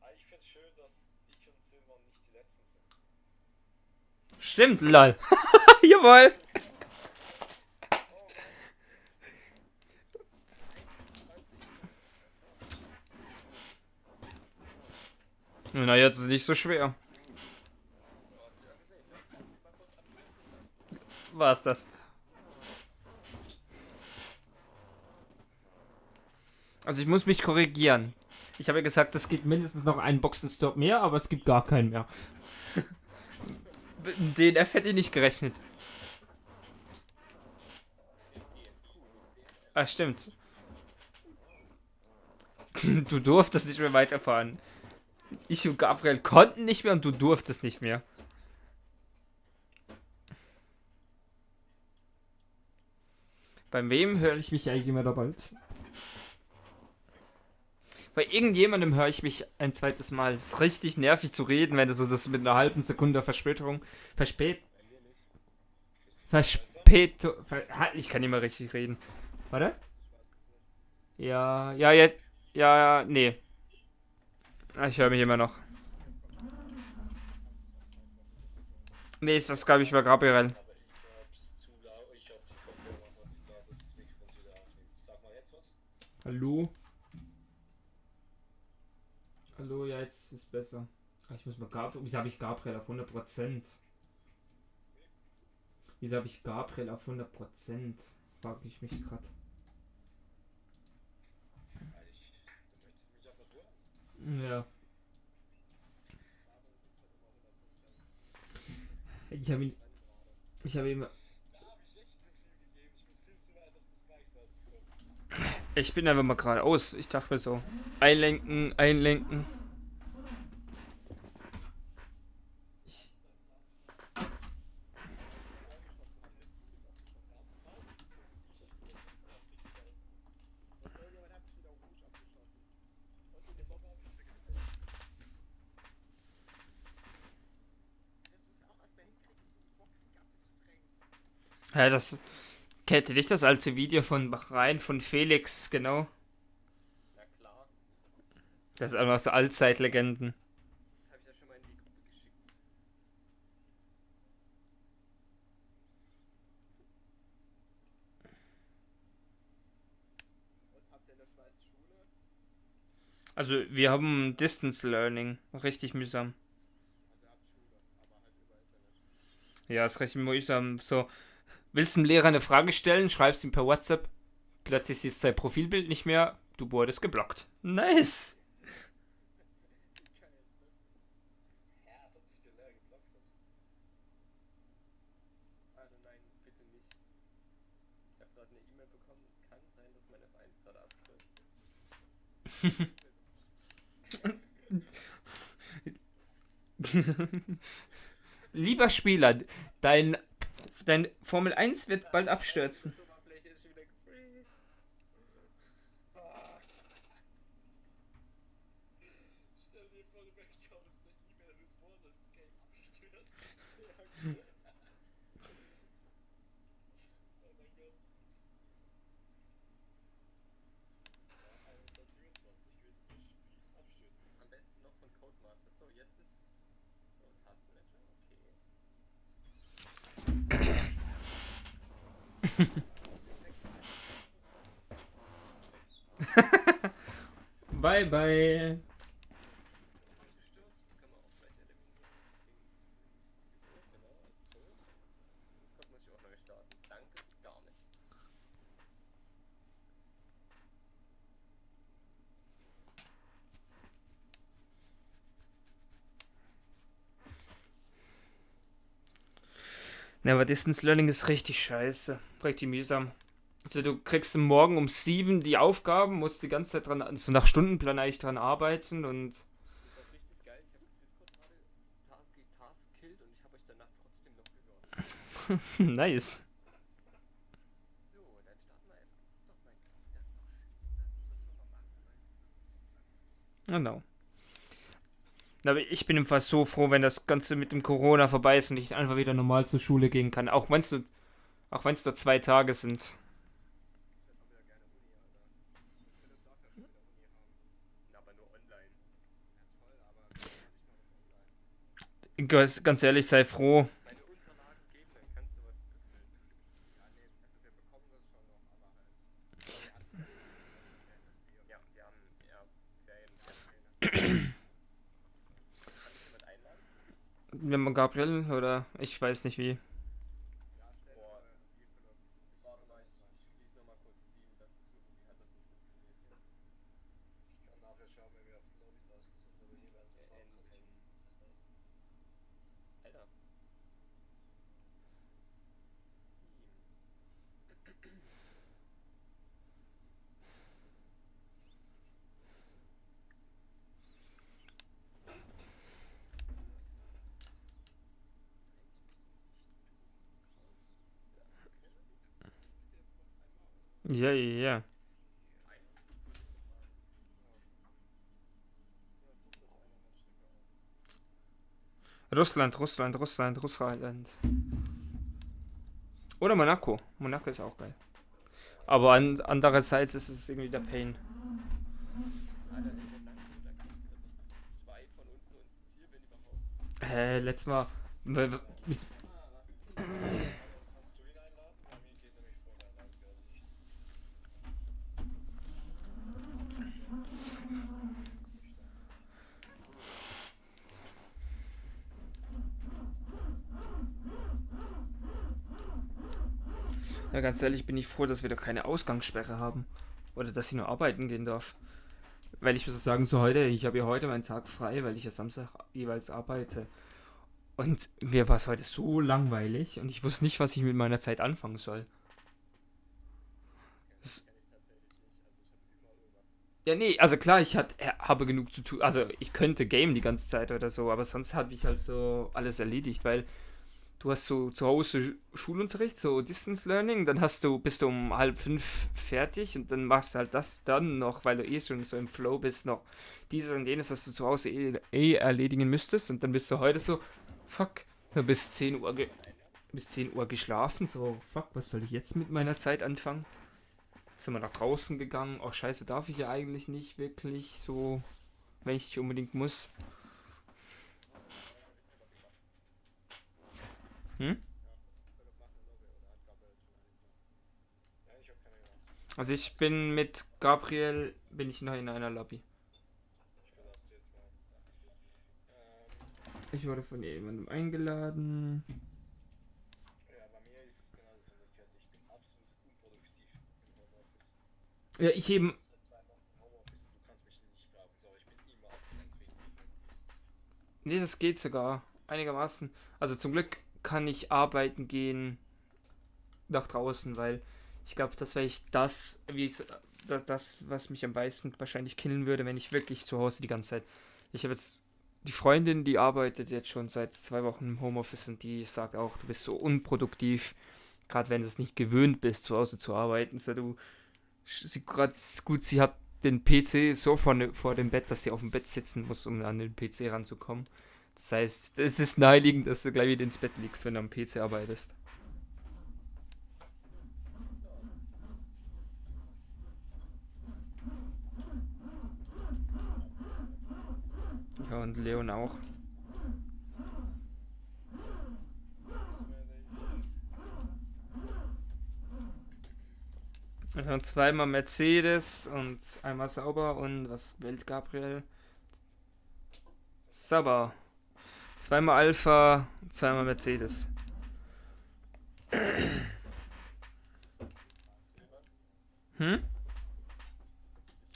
Aber ich find's schön, dass ich und Silver nicht die Letzten sind. Stimmt, lol. Jawohl. Na, jetzt ist es nicht so schwer. War's das? Also ich muss mich korrigieren. Ich habe ja gesagt, es gibt mindestens noch einen Boxenstopp mehr, aber es gibt gar keinen mehr. DNF hätte ich nicht gerechnet. Ah, stimmt. Du durftest nicht mehr weiterfahren. Ich und Gabriel konnten nicht mehr und du durftest nicht mehr. Beim wem höre ich mich eigentlich immer da bald? Bei irgendjemandem höre ich mich ein zweites Mal. Ist richtig nervig zu reden, wenn du so das mit einer halben Sekunde Verspätung. Ich kann nicht mehr richtig reden. Warte? Ja, ja, jetzt. Ja, nee. Ah, ich höre mich immer noch. Nee, ist das, glaube ich, bei Gabriel. Aber ich hab's zu laut. Ich hab die Kopfhörer noch zu laut, dass das Mikrofon wieder aufnimmt. Sag mal jetzt was. Hallo? Hallo, ja, jetzt ist es besser. Ah, ich muss mal Gabriel. Wieso habe ich Gabriel auf 100%? Wieso habe ich Gabriel auf 100%? Frage ich mich gerade. Du möchtest mich einfach hören. Ja. Ich habe ihn. Ich habe ihm. Da hab ich echt zu viel gegeben. Ich bin viel zu weit auf das Bike gekommen. Ich bin einfach mal geradeaus. Ich dachte mir so. Einlenken, einlenken. Ich, Und irgendjemand hat mich wieder auf Rouge abgeschossen. Und in der Box. Das musst du auch erstmal hinkriegen, so eine Boxengasse zu drängen. ja, das. Kennt ihr nicht das alte Video von Bahrain von Felix, genau? Na klar. Das ist einfach so Allzeitlegenden. Das habe ich ja schon mal in die Gruppe geschickt. Und habt ihr in der Schweiz Schule? Also, wir haben Distance Learning. Richtig mühsam. Also ihr habt Schule, aber halt über Internet. Ja, ist richtig mühsam. So, willst du dem Lehrer eine Frage stellen, schreibst ihm per WhatsApp. Plötzlich siehst du sein Profilbild nicht mehr. Du wurdest geblockt. Nice! Geil ist das. Ja, als ob dich der Lehrer geblockt hat. Also nein, bitte nicht. Ich habe gerade eine E-Mail bekommen. Es kann sein, dass meine F1 gerade abstürzt. Lieber Spieler, dein Formel 1 wird bald abstürzen. Die Oberfläche ist wieder gefreezed. Stell dir vor, du bekommst eine E-Mail, bevor das Game abstürzt. Oh mein Gott. Ja, 21 wird das Spiel abstürzen. Am besten noch von Codemaster. So, jetzt ist so Tastenmanager. Okay. Bye, bye. Gestürzt. Kann man auch gleich eliminieren. Genau, ist tot. Discord muss ich auch neu starten. Danke, gar nicht. Ne, aber Distance Learning ist richtig scheiße. Richtig mühsam. Also du kriegst morgen um 7 die Aufgaben, musst die ganze Zeit dran, so nach Stundenplan eigentlich dran arbeiten und Das war richtig geil. Ich habe Discord gerade Task killt und ich habe euch danach trotzdem noch gehört. nice. So, dann starten wir einfach. Das ist doch mein. Das ist doch schön. Das müssen wir mal machen. Genau. Aber ich bin fast so froh, wenn das Ganze mit dem Corona vorbei ist und ich einfach wieder normal zur Schule gehen kann. Auch wenn es nur 2 Tage sind. Aber nur online. Ganz ehrlich, sei froh. Meine Unterlagen geben, dann kannst du was befüllen. Ja, nee, also wir bekommen das schon noch, aber halt. Ja, wir haben ja Ferien. Kann ich jemand einladen? Wenn man Gabriel oder ich weiß nicht wie. Boah, warte mal, ich schließe nochmal kurz Steam, das ist irgendwie, hat das nicht funktioniert. Ich kann nachher schauen, wenn wir auf die Lobby passt, ob wir jemanden fragen können. Alter. Ja, ja, ja. Russland. Oder Monaco. Monaco ist auch geil. Aber andererseits ist es irgendwie der Pain. Alter, in den Nacken, da kriegt zwei von uns nur ins Ziel, wenn überhaupt. Letztes Mal mit, Kannst du ihn einladen? Bei mir geht nämlich Voreinladung gerade nicht. ja, ganz ehrlich bin ich froh, dass wir da keine Ausgangssperre haben. Oder dass ich nur arbeiten gehen darf. Weil ich muss sagen, so heute, ich habe ja heute meinen Tag frei, weil ich ja Samstag jeweils arbeite. Und mir war es heute so langweilig und ich wusste nicht, was ich mit meiner Zeit anfangen soll. Das, ja, nee, also klar, habe genug zu tun. Also ich könnte game die ganze Zeit oder so, aber sonst hatte ich halt so alles erledigt, weil du hast so zu Hause Schulunterricht, so Distance Learning, dann bist du um 4:30 fertig und dann machst du halt das dann noch, weil du eh schon so im Flow bist, noch dieses und jenes, was du zu Hause eh erledigen müsstest und dann bist du heute so, fuck, du bist 10 Uhr, bis 10 Uhr geschlafen, so, fuck, was soll ich jetzt mit meiner Zeit anfangen? Sind wir nach draußen gegangen, oh scheiße, darf ich ja eigentlich nicht wirklich so, wenn ich nicht unbedingt muss. Hm? Nein, ich habe keine gemacht. Also ich bin mit Gabriel, bin ich noch in einer Lobby. Ich verlasse die jetzt mal. Ich wurde von jemandem eingeladen. Ja, bei mir ist genau das umgekehrt. Ich bin absolut unproduktiv im Homeoffice. Ja, ich eben. Seit 2 Wochen im Homeoffice und du kannst mich nicht brauchen. So, ich bin immer abgelenkt wegen dir. Nee, das geht sogar. Einigermaßen. Also zum Glück kann ich arbeiten gehen nach draußen, weil ich glaube, das wäre das, was mich am meisten wahrscheinlich killen würde, wenn ich wirklich zu Hause die ganze Zeit. Ich habe jetzt die Freundin, die arbeitet jetzt schon seit 2 Wochen im Homeoffice und die sagt auch, du bist so unproduktiv, gerade wenn du es nicht gewöhnt bist, zu Hause zu arbeiten. So, sie hat den PC so vor dem Bett, dass sie auf dem Bett sitzen muss, um an den PC ranzukommen. Das heißt, es ist naheliegend, dass du gleich wieder ins Bett liegst, wenn du am PC arbeitest. Ja, und Leon auch. Ja, zweimal Mercedes und einmal sauber und was wählt Gabriel? Sauber. Zweimal Alpha, zweimal Mercedes. Hm?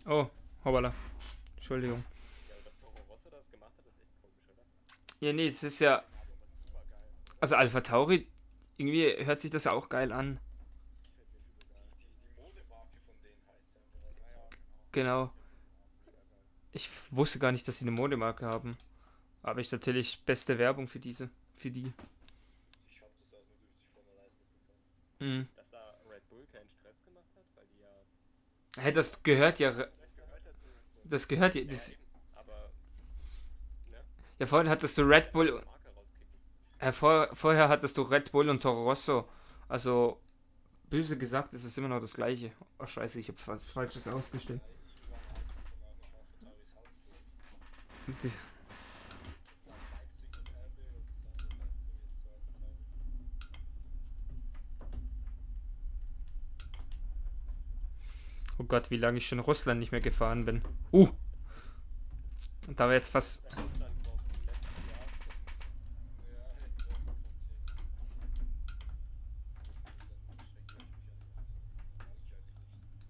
Oh, hoppala. Entschuldigung. Ja, und dass Toro Rosso das gemacht hat, ist echt komisch, oder? Ja, nee, es ist ja. Super geil. Also Alpha Tauri, irgendwie hört sich das ja auch geil an. Die genau. Ich wusste gar nicht, dass sie eine Modemarke haben. Aber ich natürlich beste Werbung für diese. Für die. Ich hab das auch nur durch die Formel 1 mitbekommen. Mhm. Dass da Red Bull keinen Stress gemacht hat, weil die ja Hey, das gehört ja. vielleicht gehört dazu. Das gehört ja. Das, Aber ne? ja, vorhin hattest du Red Bull. Marke rauskicken. Vorher hattest du Red Bull und Toro Rosso. Also, böse gesagt, ist es immer noch das gleiche. Oh, scheiße, ich habe was Falsches ausgestellt. Die- Oh Gott, wie lange ich schon Russland nicht mehr gefahren bin. Und da war jetzt fast. Russland war im letzten Jahr.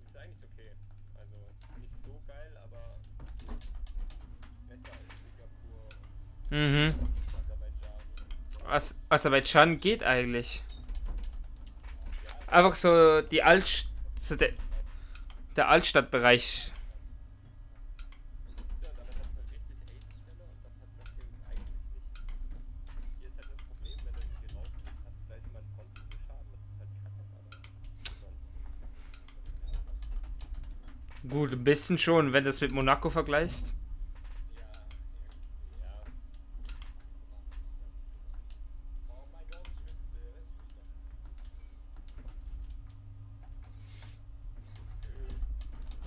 Ist eigentlich okay. Also nicht so geil, aber besser als Singapur Mhm. und Aserbaidschan. Aserbaidschan geht eigentlich. Einfach so die so der Altstadtbereich. Ja, damit hat man richtig AIDS-Stelle und das hat das Ding eigentlich nicht. Hier ist halt das Problem, wenn du irgendwie rausgehst, hast du gleich immer einen Frontflügelschaden, das ist halt kacke, aber sonst. Gut, ein bisschen schon, wenn du es mit Monaco vergleichst. Ja.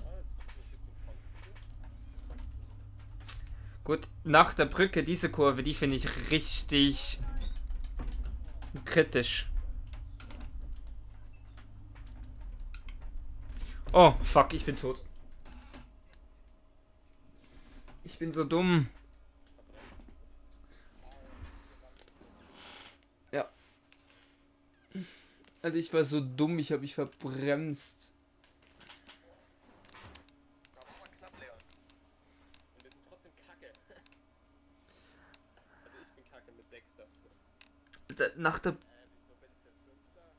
Ja, es ist so viel zum Frontflügel. Gut, nach der Brücke, diese Kurve, die finde ich richtig kritisch. Oh, fuck, ich bin tot. Ich bin so dumm. Ja. Also ich war so dumm, ich habe mich verbremst. Aber auch mal knapp, Leon. Und wir sind trotzdem kacke. Also ich bin kacke mit Sechster. Nach der... Wieso bin ich denn Fünfter?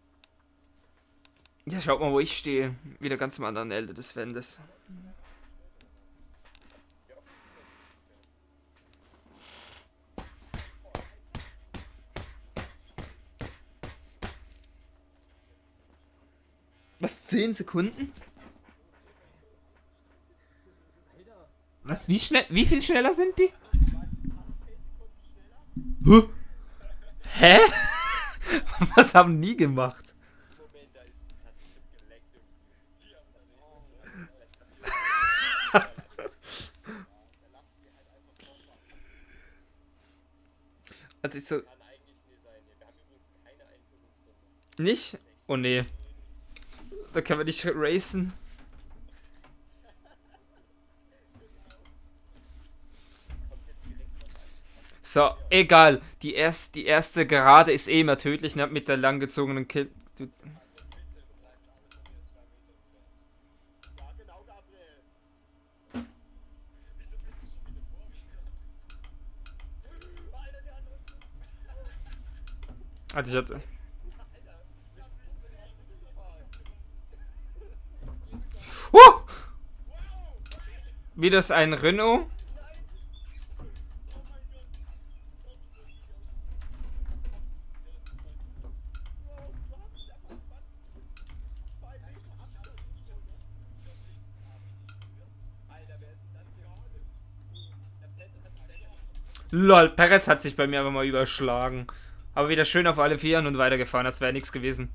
Ja, schaut mal, wo ich stehe. Wieder ganz am anderen Ende des Wendes. Was, 10 Sekunden? Was, wie schnell, wie viel schneller sind die? Huh? Hä? Was haben die gemacht? Moment, da ist das hat bestimmt geleckt. Also ist so, Kann eigentlich nie sein. Wir haben übrigens keine Einführungsrunde. nicht? Oh nee. Da können wir nicht racen. So, egal. Die erste Gerade ist eh immer tödlich, ne? Mit der langgezogenen Kill. Ja, genau, Gabriel. Wieso bist du schon wieder vor mir? Alter, der andere. Also ich hatte. Wie das ein Renault? Lol, Perez hat sich bei mir aber mal überschlagen. Aber wieder schön auf alle Vieren und weitergefahren, das wäre nichts gewesen.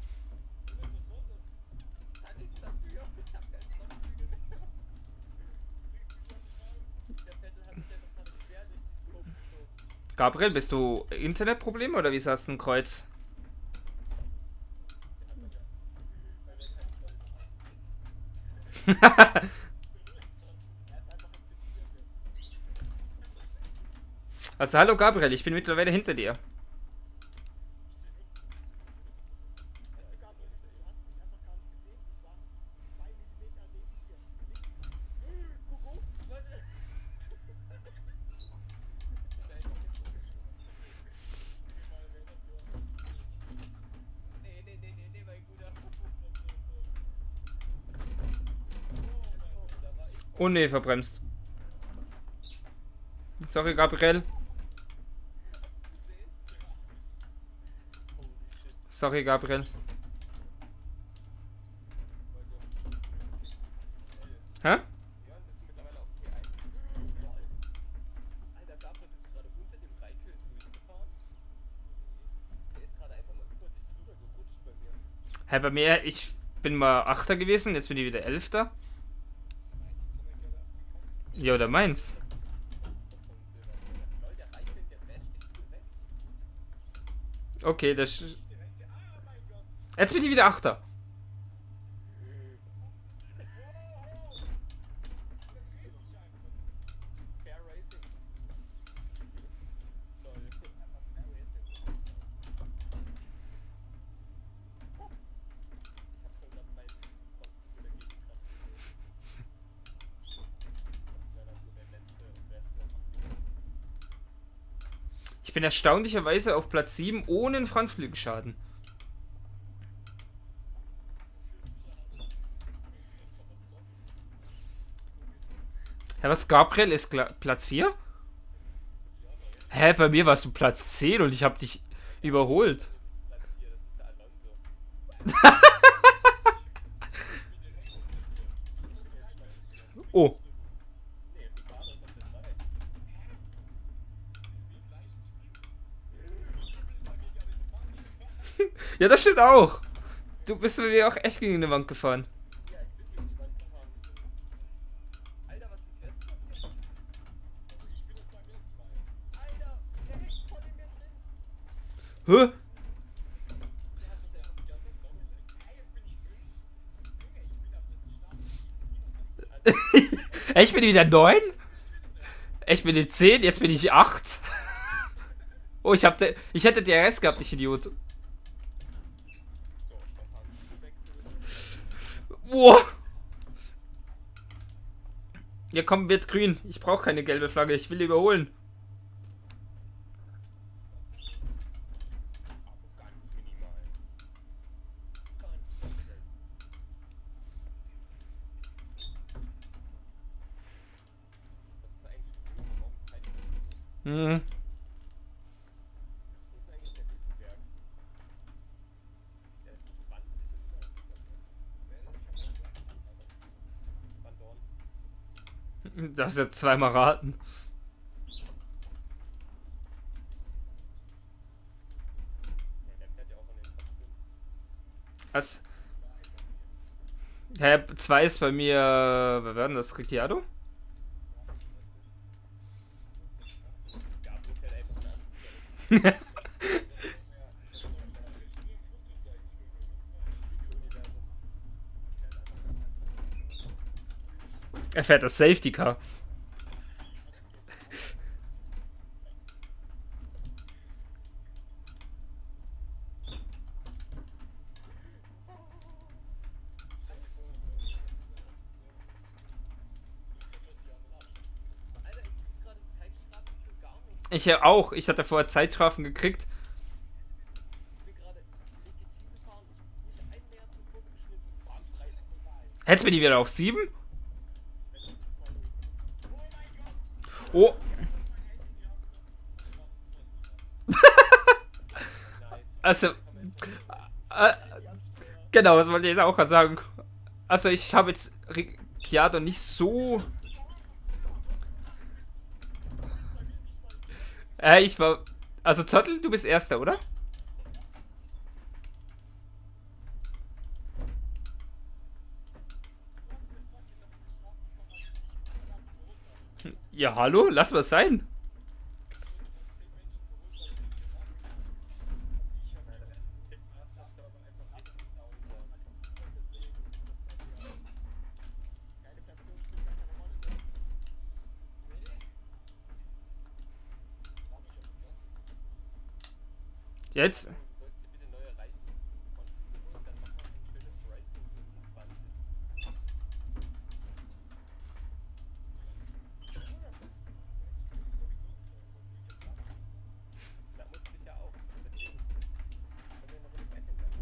Gabriel, bist du Internetproblem oder wie hast du ein Kreuz? Also hallo Gabriel, ich bin mittlerweile hinter dir. Oh ne, verbremst. Sorry, Gabriel. Sorry, Gabriel. Hä? Ja, bist du mittlerweile auf P1? Alter, Gabriel, bist du gerade unter dem Raikön durchgefahren? Der ist gerade einfach mal über dich drüber gerutscht bei mir. Hä, bei mir, ich bin mal Achter gewesen, jetzt bin ich wieder Elfter. Ja, oder meins. Lol, der Raikön, der basht dich übel weg. Okay, das. Jetzt bin ich wieder Achter. Fair Racing. Lol, einfach Fair Racing. Ich hab schon grad meinen Kopf dagegen krass gesehen. Das wäre dann so der letzte. Ich bin erstaunlicherweise auf Platz 7 ohne einen Frontflügelschaden. Hä, was? Gabriel ist Platz 4? Hä, bei mir warst du Platz 10 und ich hab dich überholt. Platz 4, das ist der Alonso. Oh. Nee, Ricardo ist auf der 3. Ja, das stimmt auch. Du bist bei mir auch echt gegen eine Wand gefahren. Ja, ich bin gegen die Wand gefahren. Alter, was ist jetzt passiert? Ich bin jetzt bei mir 2. Alter, der hängt voll in mir drin. Hä? Der hat mich einfach die ganze Zeit draufgelegt. Hey, jetzt bin ich 5. Junge, ich bin auf letzten Start. Ich bin wieder 9. Ich bin die 10, jetzt bin ich 8. Oh, ich hätte DRS gehabt, ich Idiot. So, spontan gewechselt. Boah. Ja, komm, wird grün. Ich brauche keine gelbe Flagge, ich will überholen. Aber ganz minimal. Das ist eigentlich cool, warum Zeit ist. Hm. Wo ist eigentlich der Hülkenberg? Der ist 20 und Van Dorn. Das ist jetzt zweimal raten. Ja, der fährt ja auch an den Top 5. Was? Hä, 2 ist bei mir. Wer war denn das? Ricciardo? Gabriel fährt einfach eine andere Stelle. Er fährt das Safety Car. Alter, ich krieg gerade Zeitstrafen für gar nichts. Ich ja auch. Ich hatte vorher Zeitstrafen gekriegt. Ich bin gerade legitim gefahren. Ich hab nicht einen mehr zur Kurve geschnitten. Waren 3 vorbei. Jetzt bin ich wieder auf 7. Oh. Also. Genau, das wollte ich jetzt auch gerade sagen. Also, ich habe jetzt Ricciardo nicht so. Ich war. Also, Zottel, du bist Erster, oder? Ja, hallo? Lass was sein. Jetzt. Sollst du bitte neue Reifen konfigurieren, dann mach mal ein schönes Racing 25. Da musste ich ja auch. Deswegen. Können wir noch eine Reifen sammeln?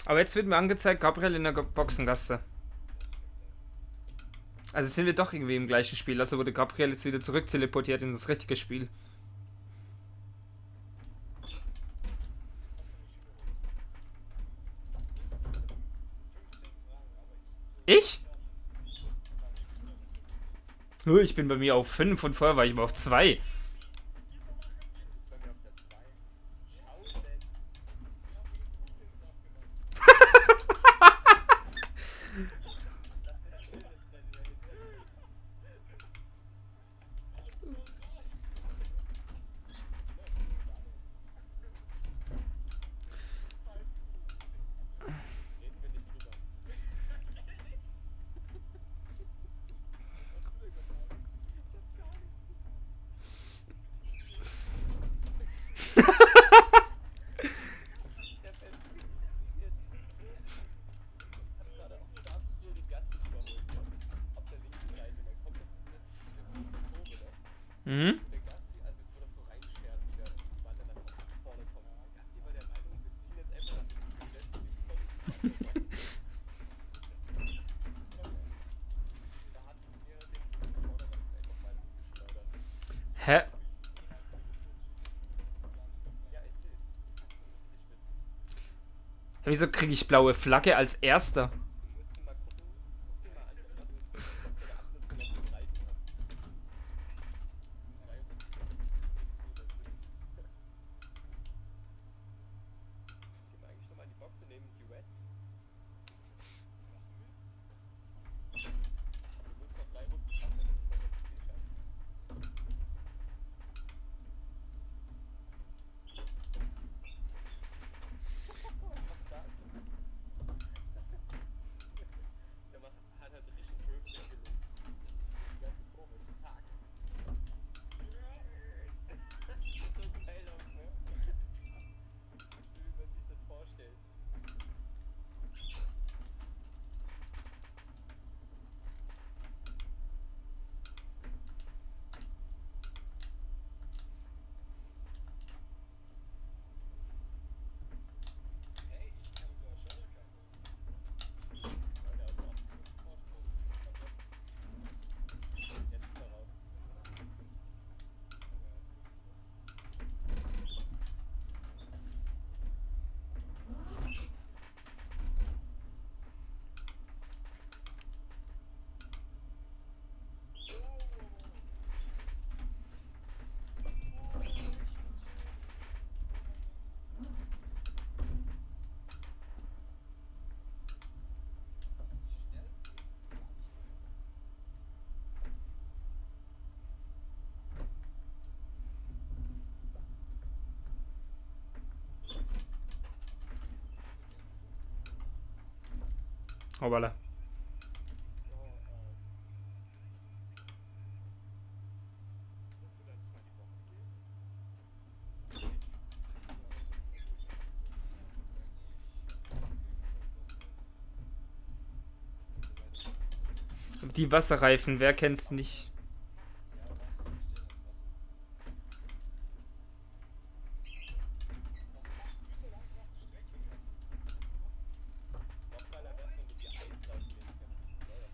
Aber jetzt wird mir angezeigt, Gabriel in der Boxengasse. Also sind wir doch irgendwie im gleichen Spiel. Also wurde Gabriel jetzt wieder zurück teleportiert in das richtige Spiel. Ich? Ich bin bei mir auf 5 und vorher war ich mal auf 2. Bei mir auf der 2. Schau denn. Reden wir nicht drüber. Gerade auf dem Startziel die Gasse überholt. Auf der linken Seite. Man kommt jetzt in die Kurve, ne? Mhm. Der Gasti, also wo das so reinschert wieder, wann er dann auch nach vorne kommt. Der Gasti war der Meinung, wir ziehen jetzt einfach nach hinten und lässt sich voll ins Da hat mir den Vorderrand einfach mal geschleudert. Hä? Ja, erzähl. Ich will. Wieso kriege ich blaue Flagge als erster? Du musst mal gucken, guck dir mal an, ob der Abnutzer noch den Reifen hat. Gehen wir eigentlich nochmal in die Box und nehmen die Reds? Du musst noch 3 Runden schaffen, dann ist das noch viel schaffen. Was macht da? Der hat halt richtig Drift hingelegt. Die ganze Kurve, zack. So geil aus, ne? Wie man sich das vorstellt. Hey, ich kann sogar Steuerkarte. Ja, der hat auch einen Vorsprung. Jetzt ist er raus. Hoppala. Willst du da nicht mal in die Box gehen? Die Wasserreifen, wer kennt's nicht? Noch geiler wär's, wenn du die Eislaufen nehmen könntest.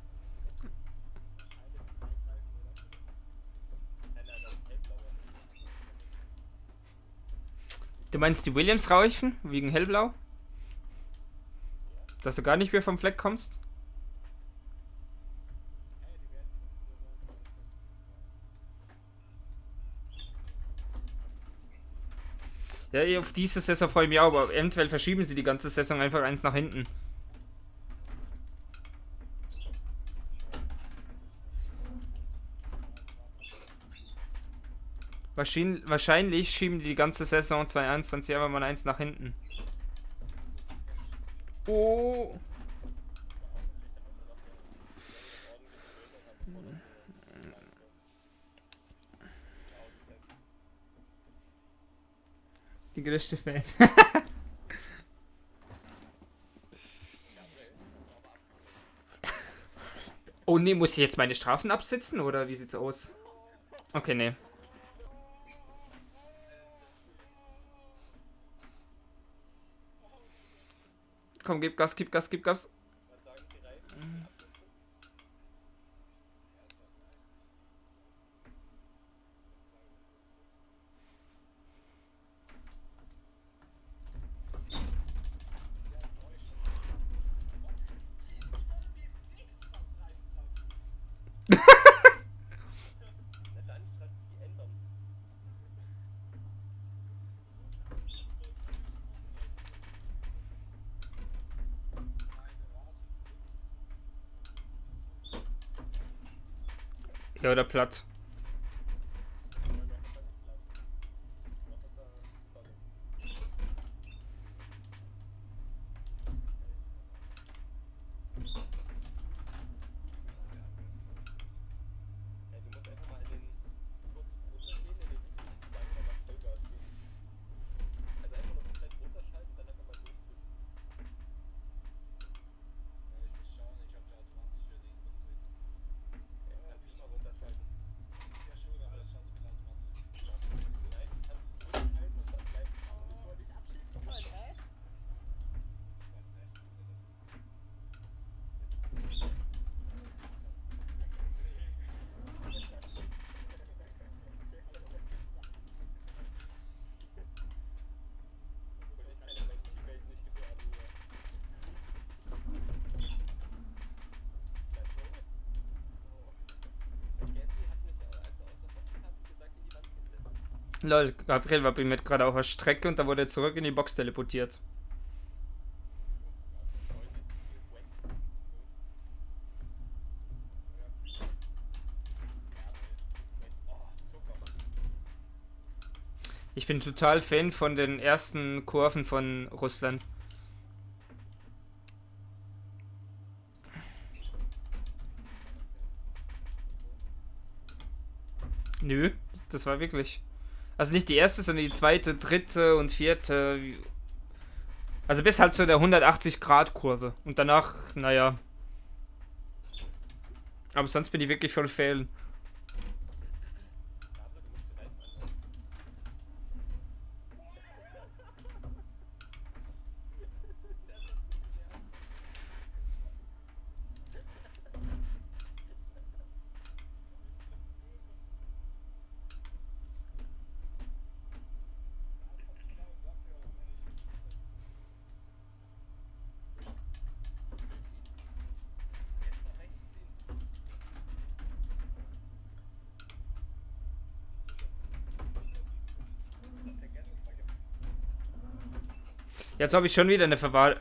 Nein, nein, das ist hellblauer. Du meinst die Williams-Reifen wegen hellblau? Dass du gar nicht mehr vom Fleck kommst? Ja, auf diese Saison freue ich mich auch, aber eventuell verschieben sie die ganze Saison einfach eins nach hinten. Wahrscheinlich schieben die ganze Saison 2021 einfach mal eins nach hinten. Oh. Die größte Fan. Oh nee, muss ich jetzt meine Strafen absitzen oder wie sieht's aus? Okay, nee. Komm, gib Gas, gib Gas, gib Gas. Was sagen die Reifen? Na dann Strategie ändern. Ja, oder platt. Ja, du musst einfach mal in den kurz runtergehen, in den und dann einfach mal Vollgas geben. Also einfach nur komplett runterschalten, dann einfach mal durchdrücken. Ja, ich muss schauen, ich habe ja automatische Dings noch drin. Ja, kannst du mal runterschalten. Ja schon, aber das schaut so viel automatisch. Nein, kannst du zurückhalten und dann bleibt es Monitor nicht abschließen wollen, hä? Lol, Gabriel war bei mir gerade auf der Strecke und da wurde er zurück in die Box teleportiert. Ich bin total Fan von den ersten Kurven von Russland. Nö, das war wirklich. Also nicht die erste, sondern die zweite, dritte und vierte. Also bis halt zu der 180-Grad-Kurve. Und danach, naja. Aber sonst bin ich wirklich voll Fan. Jetzt habe ich schon wieder eine Verwahl.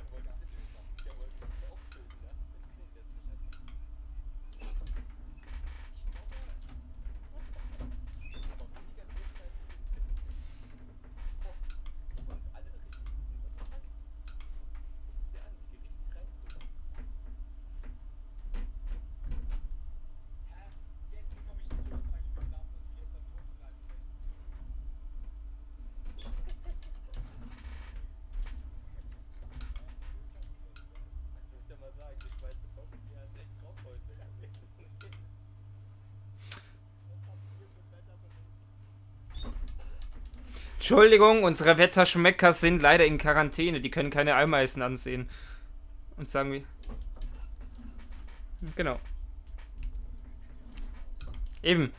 Entschuldigung, unsere Wetterschmecker sind leider in Quarantäne. Die können keine Ameisen ansehen. Und sagen wir. Genau. Eben.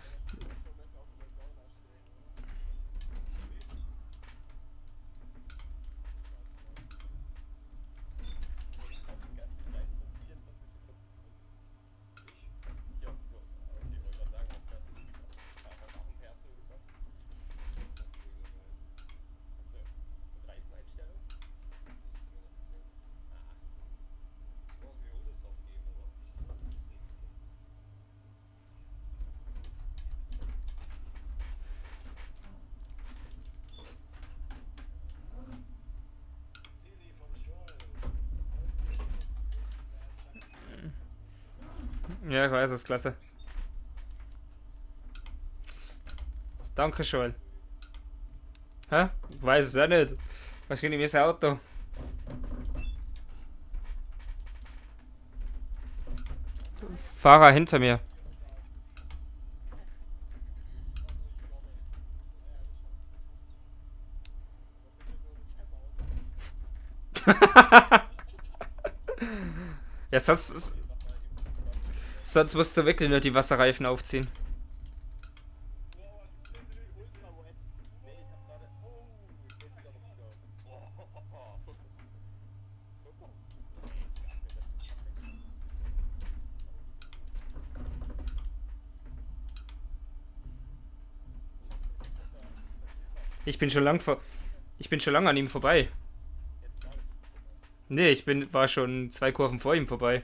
Ja, ich weiß, das ist klasse. Danke, Joel. Hä? Ich weiß es auch nicht. Wahrscheinlich wie das Auto. Fahrer hinter mir. Ja, sonst musst du wirklich nur die Wasserreifen aufziehen. Ich bin schon lang an ihm vorbei. Nee, war schon 2 Kurven vor ihm vorbei.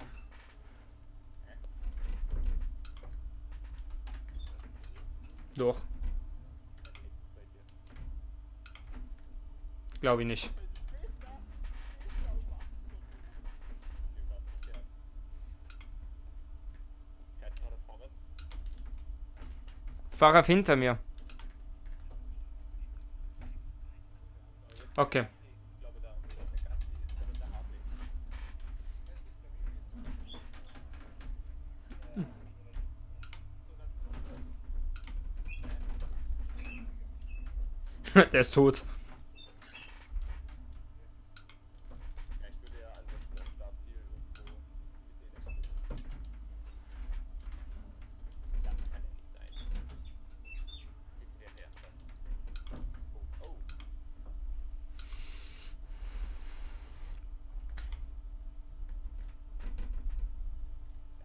Doch. Glaube ich nicht. Fahrer hinter mir. Okay. Der ist tot. Ja, ich würde ja ansetzen am Startziel irgendwo mitten in der Mitte. Das kann ja nicht sein. Jetzt wäre der das. Oh, oh.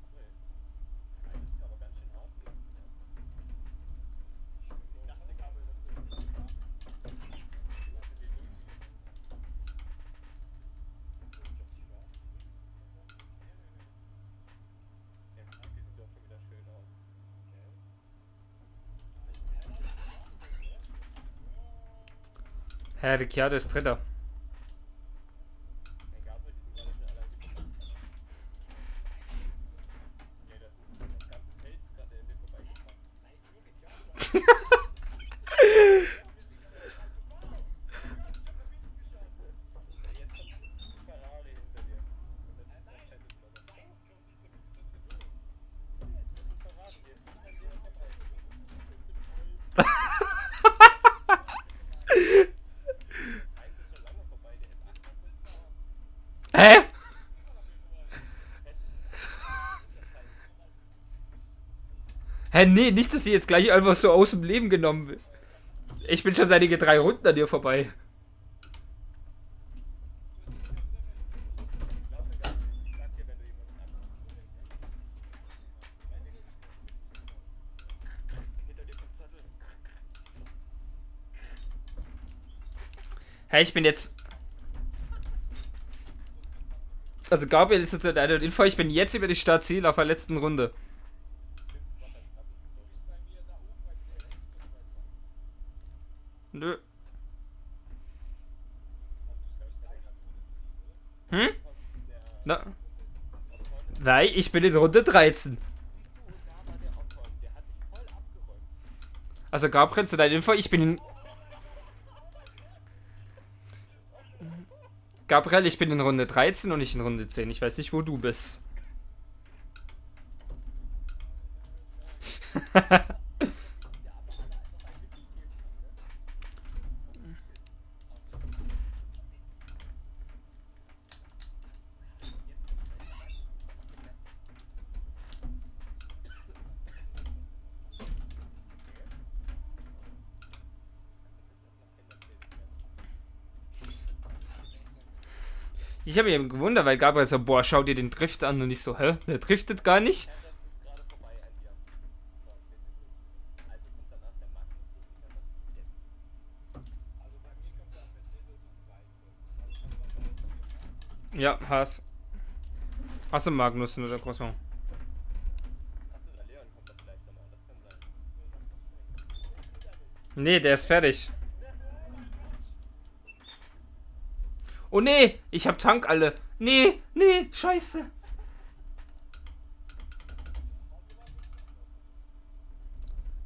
Jawohl. Das ist aber ganz schön hart. Ich dachte, Gabel, das ist nicht wahr. Der Tag sieht doch schon wieder schön aus. Herr Ricciardo ist Dritter. Der Gabel, die sind gerade schon allein gekommen. Ja, das ganze Feld ist gerade in dem vorbeigefahren. Jetzt kommt Ferrari hinter dir. Und das ist der Hamilton. Das ist ein Ferrari, der ist an dir vorbei. Eins ist schon lange vorbei, der ist 8 Hä? Hä, nee, nicht, dass sie jetzt gleich einfach so aus dem Leben genommen wird. Ich bin schon einige 3 Runden an dir vorbei. Ich sag dir, wenn du jemanden hast. Hinter dir kommt Zettel. Hä, ich bin jetzt... Also Gabriel ist jetzt der Info, ich bin jetzt über die Startziel auf der letzten Runde. Nö. Hm? Na? Nein, ich bin in Runde 13. Da war der Ocon, der hat dich voll abgeräumt. Also Gabriel, zu deiner Info, ich bin in... Gabriel, ich bin in Runde 13 und nicht in Runde 10. Ich weiß nicht, wo du bist. Ich habe mich gewundert, weil Gabriel so, boah, schau dir den Drift an und ich so, hä? Der driftet gar nicht. Ja, das ist gerade vorbei an dir. Also kommt danach der Magnus und dann das jetzt. Also bei mir kommt dann Mercedes und Weiße. Ja, Haas. Haas und Magnussen oder Croissant. Achso, der Leon kommt da vielleicht nochmal, das kann sein. Nee, der ist fertig. Oh nee, ich hab Tank alle. Nee, nee, scheiße.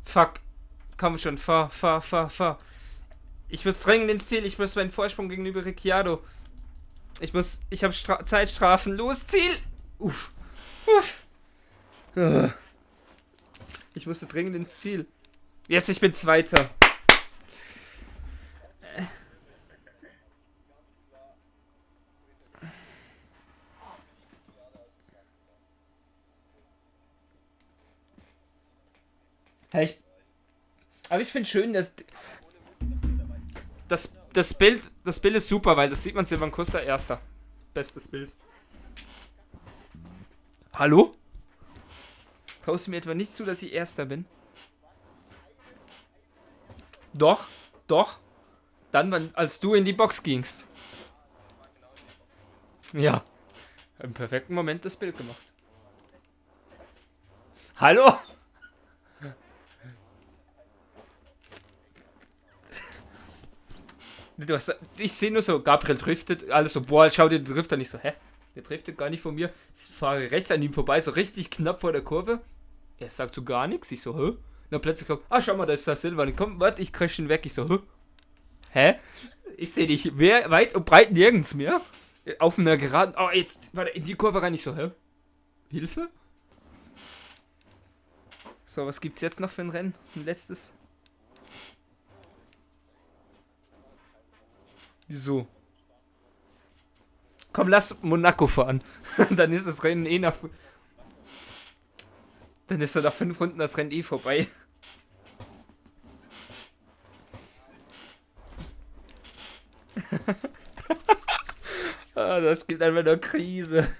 Fuck. Komm schon, fahr. Ich muss dringend ins Ziel, ich muss meinen Vorsprung gegenüber Ricciardo. Ich hab Zeitstrafen. Los, Ziel! Uff. Ich musste dringend ins Ziel. Jetzt, ich bin Zweiter. Ja, aber ich finde schön, dass das Bild ist super, weil das sieht man Silvan Costa erster. Bestes Bild. Hallo? Traust du mir etwa nicht zu, dass ich erster bin? Doch. Dann, als du in die Box gingst. Ja. Im perfekten Moment das Bild gemacht. Hallo? Ich sehe nur so, Gabriel driftet, alles so, boah, schau dir den Drifter nicht so, hä? Der driftet gar nicht von mir. Ich fahre rechts an ihm vorbei, so richtig knapp vor der Kurve. Er sagt so gar nichts. Ich so, hä? Und dann plötzlich kommt, schau mal, da ist der Silvan. Komm, warte, ich crash ihn weg. Ich so, hä? Hä? Ich sehe dich weit und breit nirgends mehr. Auf einer geraden, jetzt, warte, in die Kurve rein. Ich so, hä? Hilfe? So, was gibt's jetzt noch für ein Rennen? Ein letztes? Wieso? Komm, lass Monaco fahren. Dann ist das Rennen eh nach... Dann ist so nach 5 Runden das Rennen eh vorbei. Das gibt einfach nur Krise.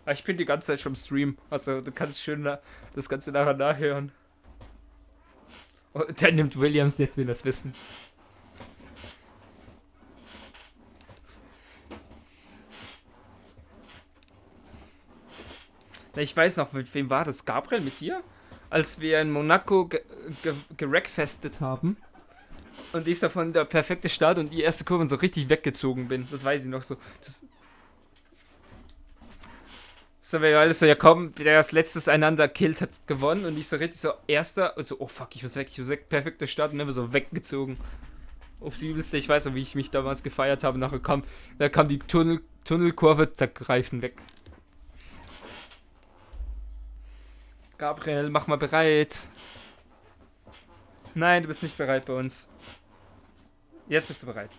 Ich bin die ganze Zeit schon im Stream. Also du kannst schön das Ganze nachher nachhören. Oh, der nimmt Williams, jetzt will er es wissen. Ich weiß noch, mit wem war das? Gabriel, mit dir? Als wir in Monaco gerackfestet haben. Und ich so von der perfekte Start und die erste Kurve so richtig weggezogen bin. Das weiß ich noch so. So, weil alles so, ja komm, der als letztes einander killt hat gewonnen und ich so richtig so erster und so, oh fuck, ich muss weg, perfekter Start und einfach so weggezogen. Aufs Übelste, ich weiß noch, wie ich mich damals gefeiert habe, nachher kam die Tunnelkurve, zack, Reifen weg. Gabriel, mach mal bereit. Nein, du bist nicht bereit bei uns. Jetzt bist du bereit.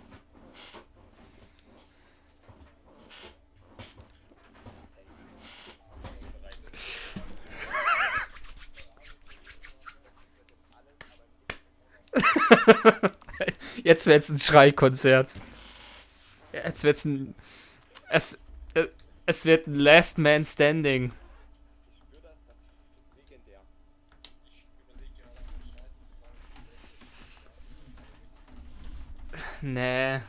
Jetzt wird's ein Schreikonzert. Jetzt wird's ein... Es wird ein Last Man Standing. Nee.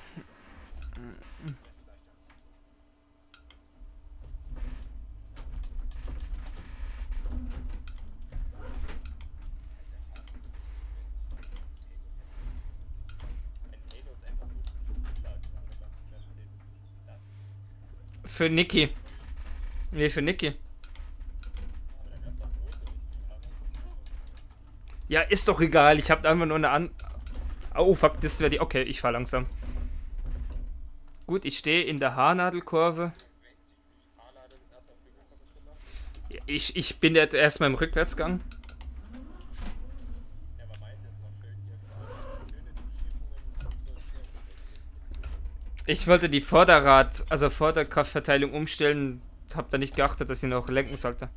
Für Niki. Nee, für Niki. Ja, ist doch egal. Ich hab einfach nur eine Oh, fuck, das wäre die... Okay, ich fahr langsam. Gut, ich stehe in der Haarnadelkurve. Ich bin jetzt erstmal im Rückwärtsgang. Ich wollte die Vorderkraftverteilung umstellen. Hab da nicht geachtet, dass ich noch lenken sollte.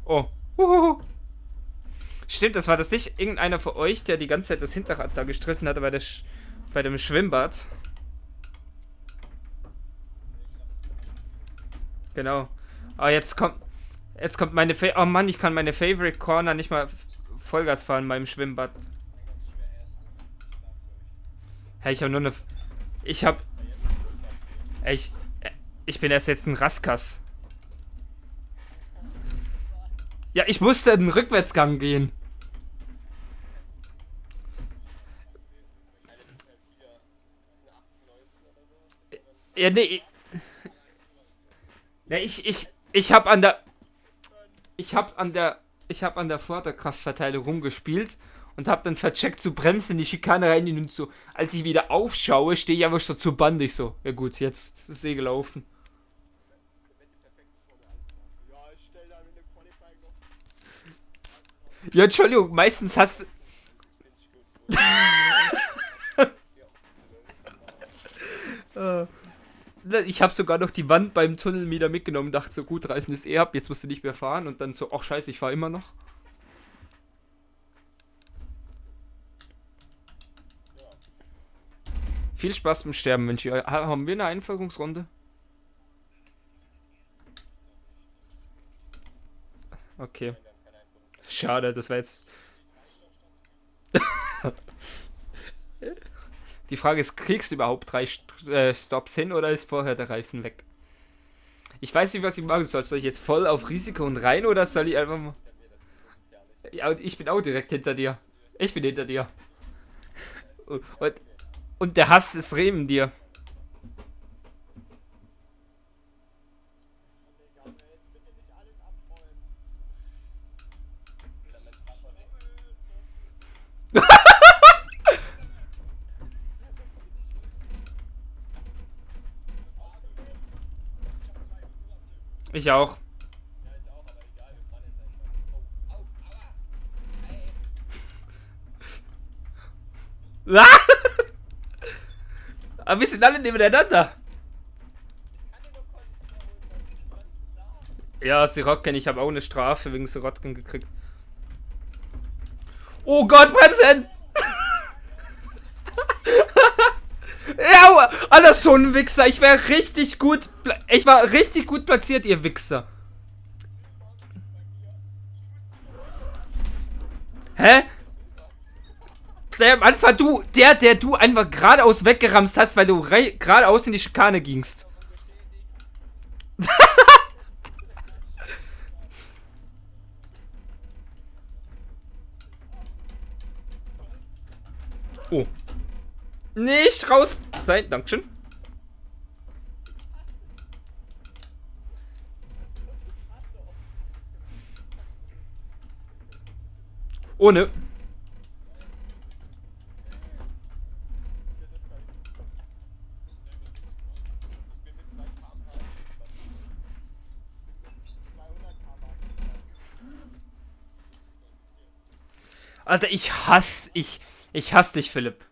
Oh. Stimmt, das war das nicht irgendeiner von euch, der die ganze Zeit das Hinterrad da gestriffen hatte bei dem Schwimmbad. Genau. Ah, jetzt kommt meine Oh Mann, ich kann meine Favorite Corner nicht mal Vollgas fahren beim Schwimmbad. Hey, ich bin erst jetzt ein Raskas. Ja, ich musste in den Rückwärtsgang gehen. Ja, nee. Ja, ich hab an der Vorderkraftverteilung rumgespielt und hab dann vercheckt zu bremsen in die Schikane rein und so. Als ich wieder aufschaue, stehe ich einfach so zur Band. Ich so, ja gut, jetzt ist eh gelaufen. Ja, Entschuldigung, meistens hast Ich habe sogar noch die Wand beim Tunnel wieder mitgenommen, dachte so, gut, Reifen ist eh ab, jetzt musst du nicht mehr fahren und dann so, ach scheiße, ich fahre immer noch. Viel Spaß beim Sterben wünsche ich euch. Haben wir eine Einführungsrunde? Okay. Schade, das war jetzt... Die Frage ist, kriegst du überhaupt 3 Stops hin oder ist vorher der Reifen weg? Ich weiß nicht, was ich machen soll. Soll ich jetzt voll auf Risiko und rein oder soll ich einfach mal... Ja, ich bin auch direkt hinter dir. Ich bin hinter dir. Und der Hass ist neben dir. Ich auch. Ah! Aber wir sind alle nebeneinander. Ja, Sirotkin, ich habe auch eine Strafe wegen Sirotkin gekriegt. Oh Gott, bremsen! Ja, Alter, so ein Wichser. Ich war richtig gut platziert, ihr Wichser. Hä? Der am Anfang, der du einfach geradeaus weggeramst hast, weil du geradeaus in die Schikane gingst. Oh. Nicht raus sein, Dankeschön. Ohne. Alter, ich hasse dich, Philipp.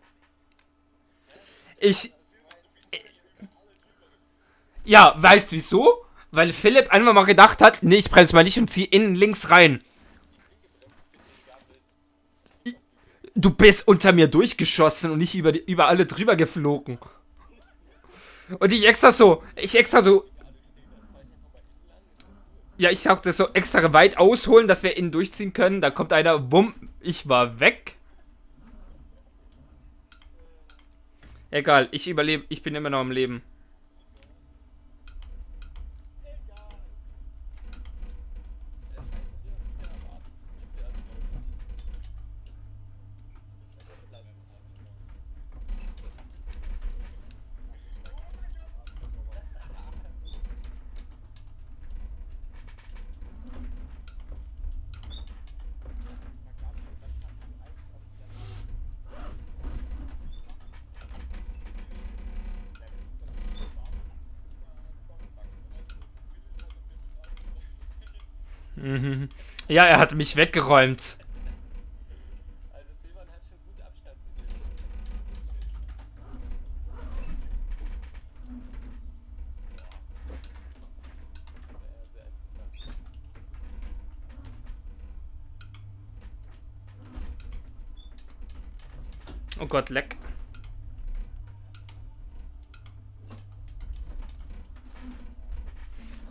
Ja, weißt du wieso? Weil Philipp einfach mal gedacht hat, nee, ich bremse mal nicht und zieh innen links rein. Du bist unter mir durchgeschossen und nicht über alle drüber geflogen. Und ich extra so. Ja, ich sag das so extra weit ausholen, dass wir innen durchziehen können. Da kommt einer, wumm, ich war weg. Egal, ich überlebe, ich bin immer noch am Leben. Mhm. Ja, er hat mich weggeräumt. Also Silvan hat schon gut Abstand zu dir. Sehr interessant. Oh Gott, leck.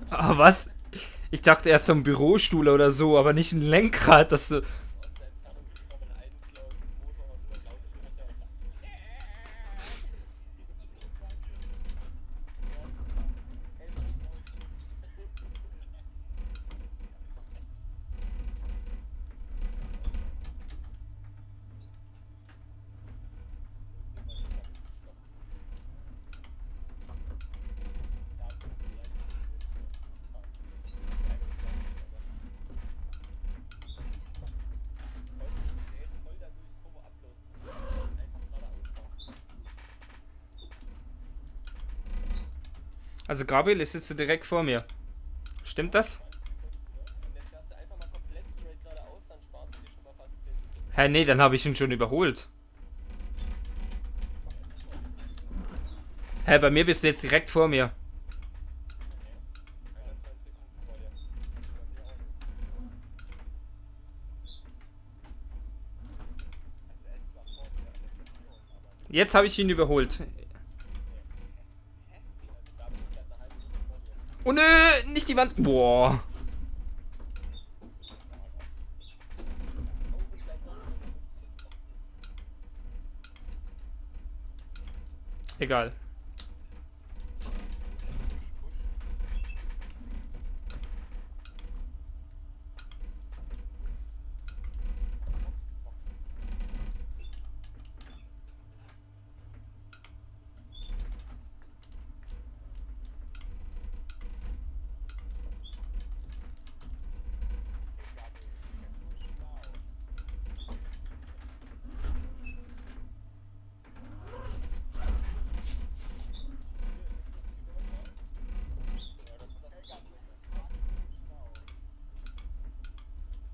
Ah, was? Ich dachte erst so ein Bürostuhl oder so, aber nicht ein Lenkrad, das so... Also Gabriel ist jetzt direkt vor mir. Stimmt das? Jetzt fährst du einfach mal komplett straight geradeaus, dann sparst du dir schon mal fast 10 Sekunden. Hä, nee, dann habe ich ihn schon überholt. Hä, bei mir bist du jetzt direkt vor mir. 21 Sekunden vor dir. Bei mir auch nicht. Also er ist zwar vor mir an der Station, aber Jetzt habe ich ihn überholt. Also da bin ich halt eine halbe Minute vor dir. Oh nö, nicht die Wand. Boah. Egal.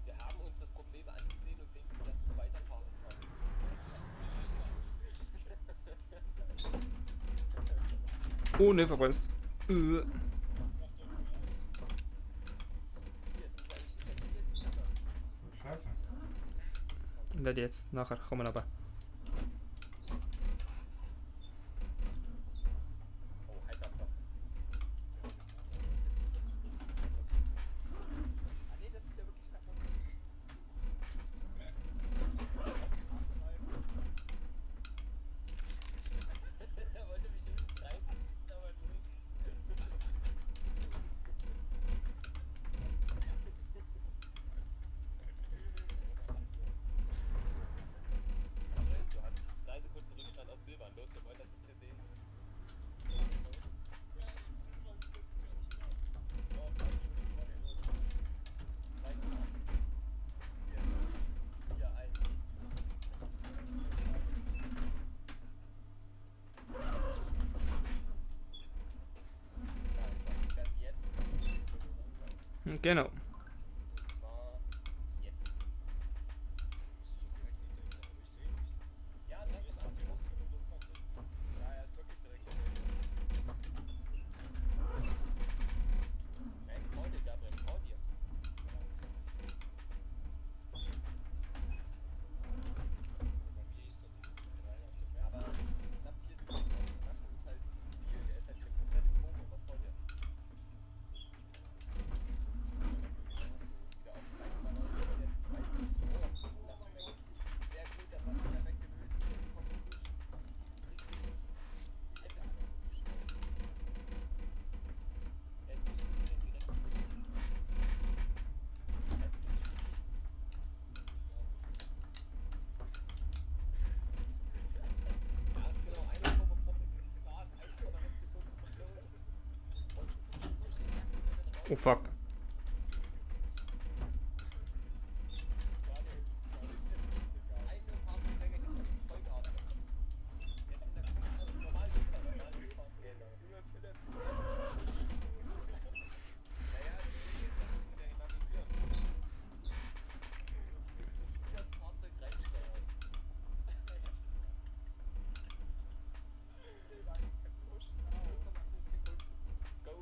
Wir haben uns das Problem angesehen und denken, dass es weiterfahren kann. Oh ne, verbremst. Scheiße. Werde jetzt nachher kommen, aber. Oh, Hypersoft. Ah nee, das sieht ja wirklich kaputt Er wollte mich hinten reinziehen, aber nicht. Du hast 3 Sekunden Rückstand auf Silber. Los, wir wollen das jetzt hier sehen. Ja, eins. Dann jetzt. Genau. Und zwar jetzt. Ja, das ist alles gut. Ja, er ist wirklich direkt vor dir. Nein, vor dir, Gabriel, vor dir. Aber knapp 4 Sekunden. Das ist halt viel. Der ist halt eine komplette Kurve noch vor dir. Wieder auf 3,9. Sehr gut, das hat sich ja weggelöst. Jetzt kommt die Push. Jetzt ist es direkt. Ja, ist genau eine Kurve vor mir. Gerade 1,6 Sekunden los. Oh fuck. Eine Fahrzeugmenge hinter ihm Vollgas. Jetzt in der Kurve normal gefahren, normal gefahren. Junge Philipp. Naja, deswegen ist das mit der Navigieren. Das Fahrzeug reinsteuern. Go, go,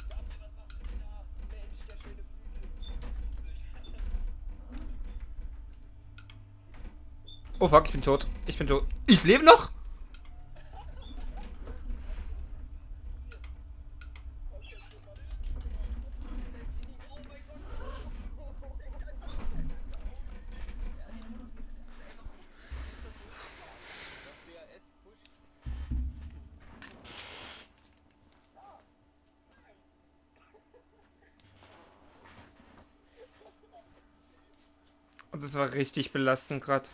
Gabriel, was machst du denn da? Mensch, der schöne Flügel. Oh fuck, ich bin tot. Ich bin tot. Ich lebe noch? BAS pusht. Und das war richtig belastend gerade.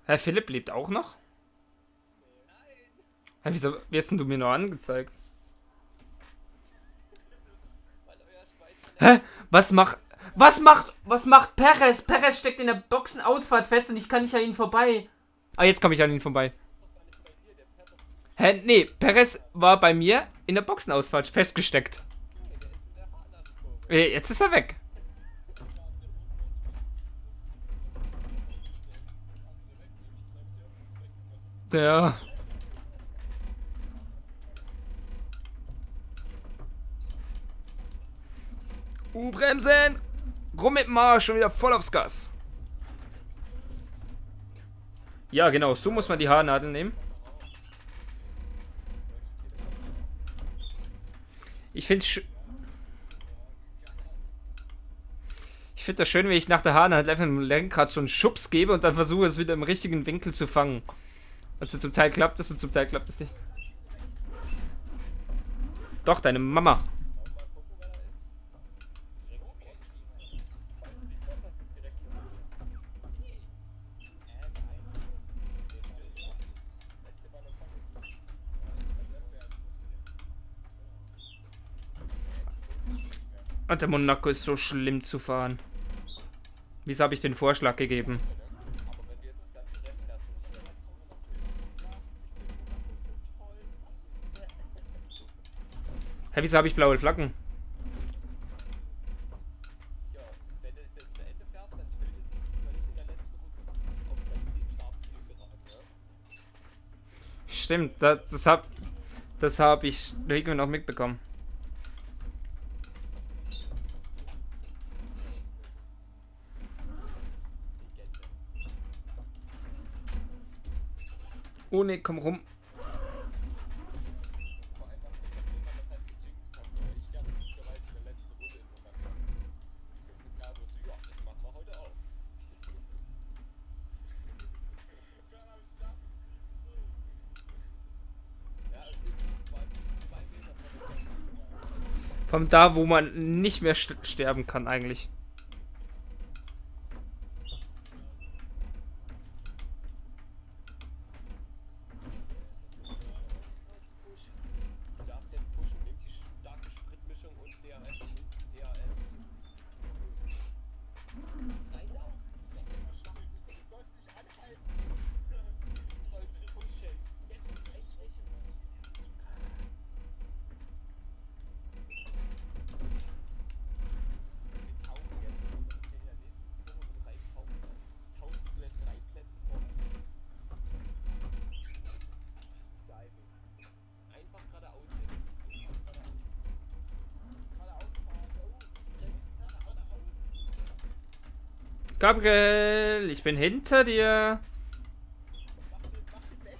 Herr Philipp lebt auch noch? Hä, wieso wie hast denn du mir noch angezeigt? Weil euer Schweizer Hä? Was macht Perez? Perez steckt in der Boxenausfahrt fest und ich kann nicht an ihn vorbei. Ah, jetzt komme ich an ihn vorbei. Hä? Nee, Perez war bei mir in der Boxenausfahrt festgesteckt. Jetzt ist er weg. Ja. Bremsen! Rum mit dem Marsch, schon wieder voll aufs Gas. Ja, genau, so muss man die Haarnadel nehmen. Ich finde das schön, wenn ich nach der Haarnadel einfach im Lenkrad so einen Schubs gebe und dann versuche es wieder im richtigen Winkel zu fangen. Also zum Teil klappt es und zum Teil klappt es nicht. Doch, deine Mama. Und der Monaco ist so schlimm zu fahren. Wieso habe ich den Vorschlag gegeben? Hä, wieso habe ich blaue Flaggen? Ja, wenn du jetzt zu Ende fährst, dann stellt es völlig in der letzten Runde auf Platz 10 Startziel geraten, ja? Stimmt, das hab ich irgendwie noch mitbekommen. Oh ne, komm rum. Vor allem, was man das halt gejinxt hat, weil ich ja glücklicherweise in der letzten Runde in Monaco. Und da so, ja, das machen wir heute auch. Ja, es gibt vor allem 2 Meter von der Von da, wo man nicht mehr sterben kann eigentlich. Du darfst jetzt pushen, nimm die starke Spritmischung und DRS. DRS. Nein, auch. Du sollst nicht anhalten. Du sollst pushen. Jetzt ist echt schlecht. Wir tauchen jetzt in der nächsten Kurve mit reintauchen. Jetzt tauchst du jetzt 3 Plätze vor. Diving. Einfach geradeaus jetzt. Geradeaus fahren. Oh, nicht rechts. Geradeaus. Gabriel, ich bin hinter dir. Mach den weg.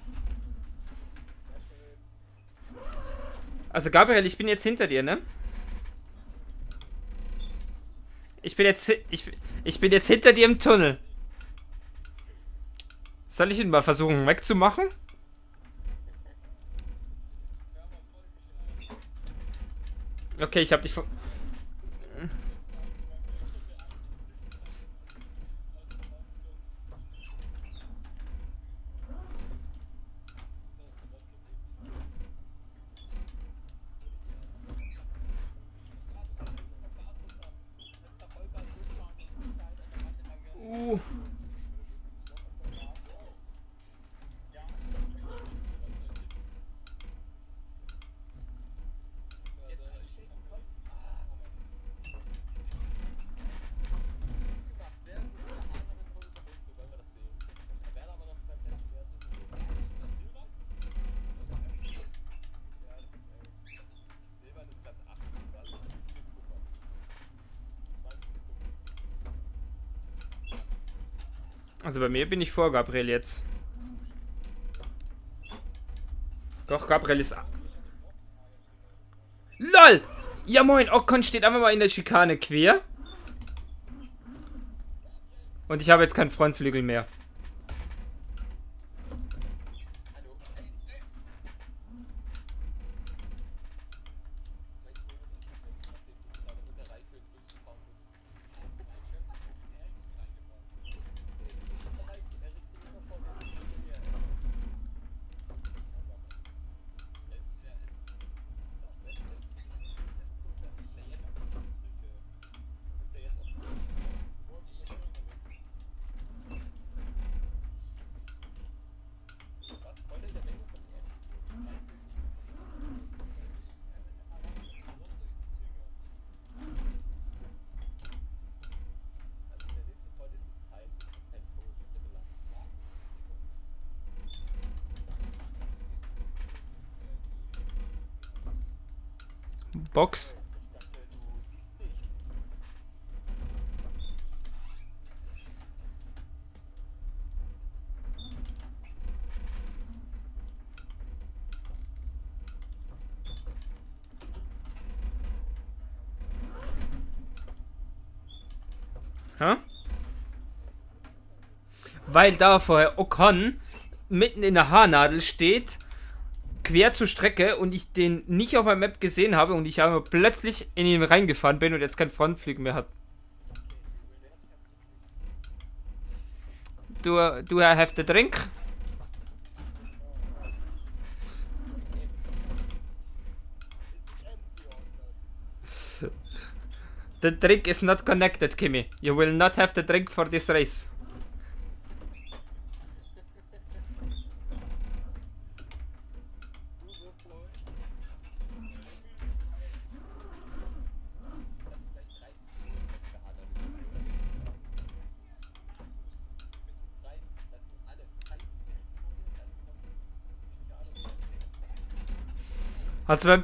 Sehr schön. Also Gabriel, ich bin jetzt hinter dir, ne? Ich bin jetzt hinter dir im Tunnel. Soll ich ihn mal versuchen wegzumachen? Okay, ich hab dich. Also bei mir bin ich vor Gabriel jetzt. Doch, Gabriel ist. LOL! Ja moin, Ocon steht einfach mal in der Schikane quer. Und ich habe jetzt keinen Frontflügel mehr. Box. Ich dachte, du siehst nichts. Hä? Weil da vorher Ocon mitten in der Haarnadel steht, quer zur Strecke und ich den nicht auf der Map gesehen habe und ich aber plötzlich in ihn reingefahren bin und jetzt kein Frontflügel mehr hat. Do I have the drink? The drink is not connected, Kimmy. You will not have the drink for this race. Also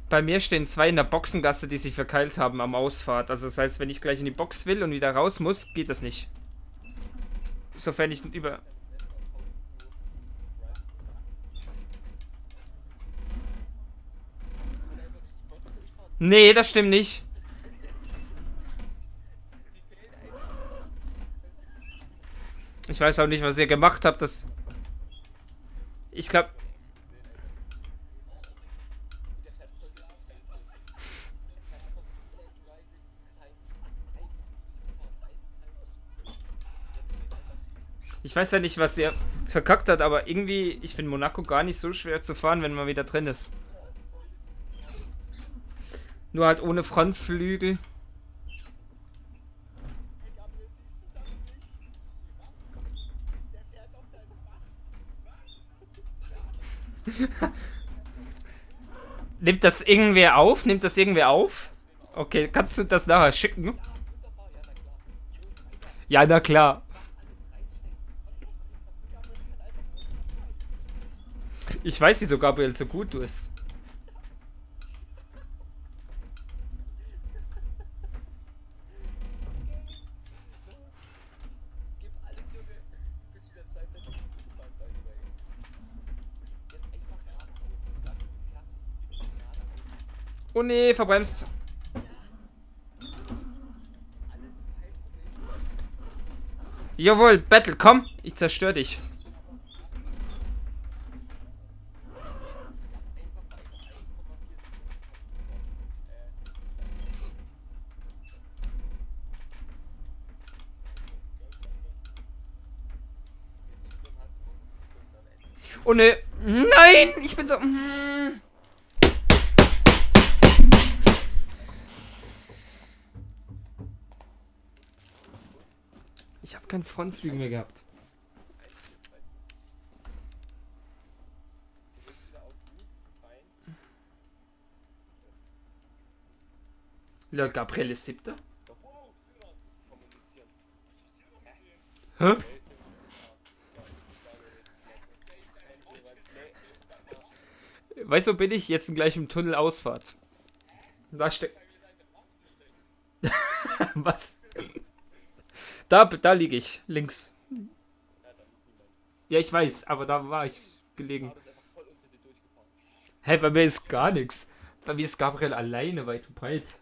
bei mir stehen zwei in der Boxengasse, die sich verkeilt haben am Ausfahrt. Also das heißt, wenn ich gleich in die Box will und wieder raus muss, geht das nicht. Sofern ich über... Nee, das stimmt nicht. Ich weiß auch nicht, was ihr gemacht habt. Das... Ich glaube... Ich weiß ja nicht, was ihr verkackt hat, aber irgendwie, ich finde Monaco gar nicht so schwer zu fahren, wenn man wieder drin ist. Nur halt ohne Frontflügel. Nimmt das irgendwer auf? Nimmt das irgendwer auf? Okay, kannst du das nachher schicken? Ja, na klar. Ich weiß, wieso Gabriel so gut ist. Oh nee, verbremst. Jawohl, Battle, komm, ich zerstör dich. Oh ne. Nein! Ich bin so. Ich habe keinen Frontflügel mehr gehabt. Ja, Gabriel ist 7. Hä? Weißt du, wo bin ich? Jetzt gleich im Tunnel Ausfahrt. Da steckt. Was? Da liege ich, links. Ja, ich weiß, aber da war ich gelegen. Hä, bei mir ist gar nichts. Bei mir ist Gabriel alleine weit und breit.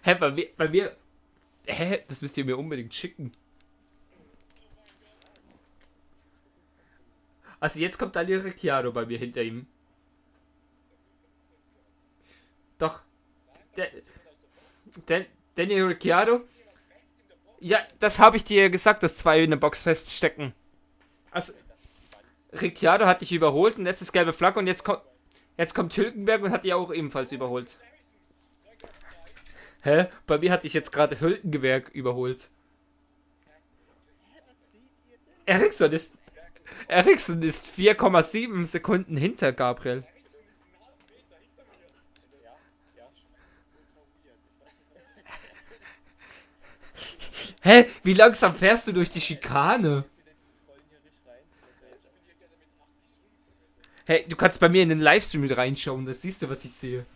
Hä, bei mir... Hä, das müsst ihr mir unbedingt schicken. Also jetzt kommt Daniel Ricciardo bei mir hinter ihm. Doch. Daniel Ricciardo? Ja, das habe ich dir gesagt, dass zwei in der Box feststecken. Also, Ricciardo hat dich überholt und jetzt ist gelbe Flagge und jetzt kommt Hülkenberg und hat dich auch ebenfalls überholt. Hä? Bei mir hatte ich jetzt gerade Hülkenberg überholt. Ericsson ist 4,7 Sekunden hinter Gabriel. Hä? Wie langsam fährst du durch die Schikane? Hey, du kannst bei mir in den Livestream mit reinschauen, da siehst du, was ich sehe.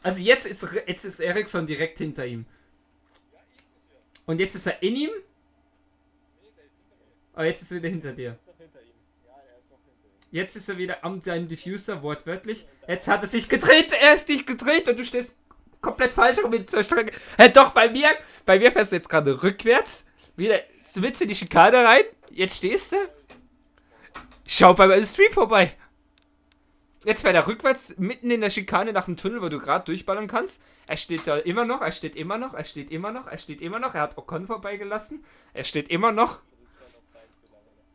Also jetzt ist Ericsson direkt hinter ihm. Und jetzt ist er in ihm. Oh, jetzt ist er wieder hinter dir. Jetzt ist er wieder am deinem Diffuser, wortwörtlich. Jetzt hat er sich gedreht, er ist dich gedreht und du stehst komplett falsch rum in zur Strecke. Hey, doch, bei mir fährst du jetzt gerade rückwärts. Wieder willst du in die Schikane rein. Jetzt stehst du. Schau bei meinem Stream vorbei. Jetzt fährt er rückwärts, mitten in der Schikane nach dem Tunnel, wo du gerade durchballern kannst. Er steht da immer noch, er steht immer noch. Er hat Ocon vorbeigelassen. Er steht immer noch.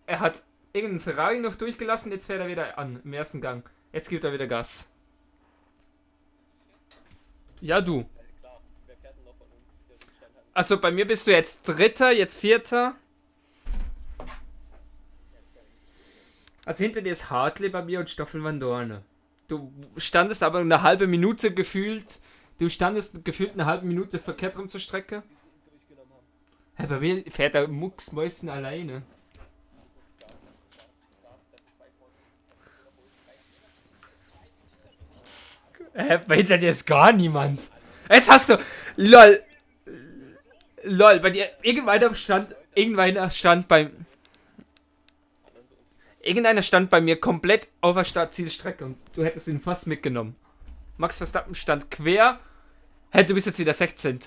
Er hat irgendeinen Ferrari noch durchgelassen. Jetzt fährt er wieder an, im ersten Gang. Jetzt gibt er wieder Gas. Ja, du. Also bei mir bist du jetzt Dritter, jetzt Vierter. Also hinter dir ist Hartley bei mir und Stoffel Van Dorne. Du standest aber eine halbe Minute gefühlt. Du standest gefühlt eine halbe Minute verkehrt rum zur Strecke. Hey, bei mir fährt der Mucksmäuschen alleine. Hinter dir ist gar niemand. Jetzt hast du. LOL. LOL, bei dir. Irgendeiner stand bei mir komplett auf der Startzielstrecke und du hättest ihn fast mitgenommen. Max Verstappen stand quer. Hey, du bist jetzt wieder 16.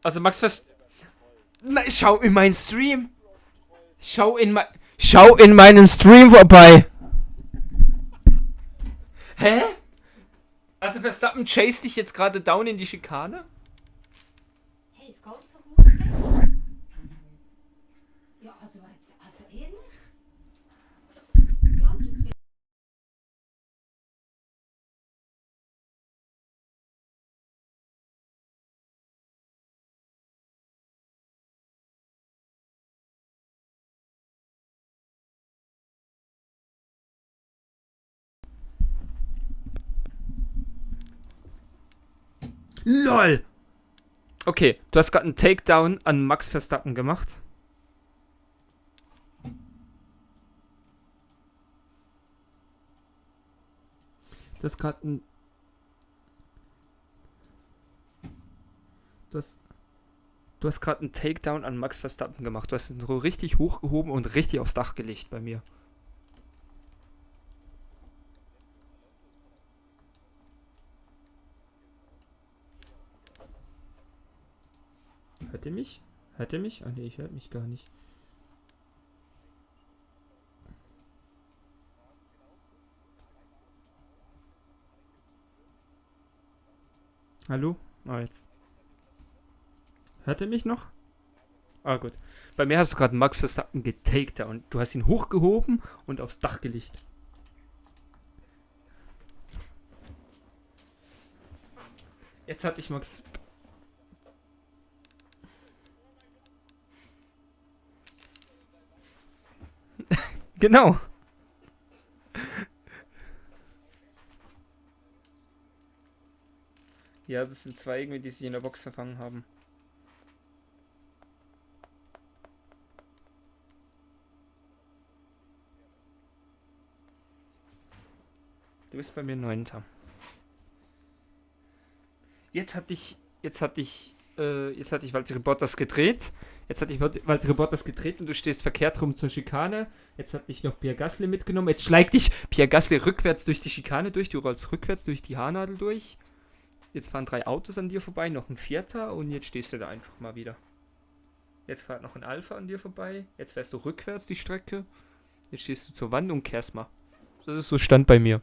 Also Max Verstappen. Schau in meinen Stream. Schau in meinen Stream vorbei. Hä? Also Verstappen chase dich jetzt gerade down in die Schikane? Hey, es geht so gut. Ja, also ehrlich? Die anderen zwei. LOL! Okay, du hast gerade einen Takedown an Max Verstappen gemacht. Du hast gerade einen... Du hast gerade einen Takedown an Max Verstappen gemacht. Du hast ihn so richtig hochgehoben und richtig aufs Dach gelegt bei mir. Hört ihr mich? Hört ihr mich? Ah ne, ich höre mich gar nicht. Hallo? Ah, jetzt. Hört ihr mich noch? Ah, gut. Bei mir hast du gerade Max Verstappen getaked und du hast ihn hochgehoben und aufs Dach gelegt. Jetzt hatte ich Max... Genau. Ja, das sind zwei irgendwie, die sich in der Box verfangen haben. Du bist bei mir 9. Jetzt hatte ich Valtteri Bottas gedreht. Und du stehst verkehrt rum zur Schikane. Jetzt hat dich noch Pierre Gasly mitgenommen. Jetzt schlägt dich Pierre Gasly rückwärts durch die Schikane durch. Du rollst rückwärts durch die Haarnadel durch. Jetzt fahren 3 Autos an dir vorbei, noch ein 4. und jetzt stehst du da einfach mal wieder. Jetzt fährt noch ein Alpha an dir vorbei. Jetzt fährst du rückwärts die Strecke. Jetzt stehst du zur Wand und kehrst mal. Das ist so Stand bei mir.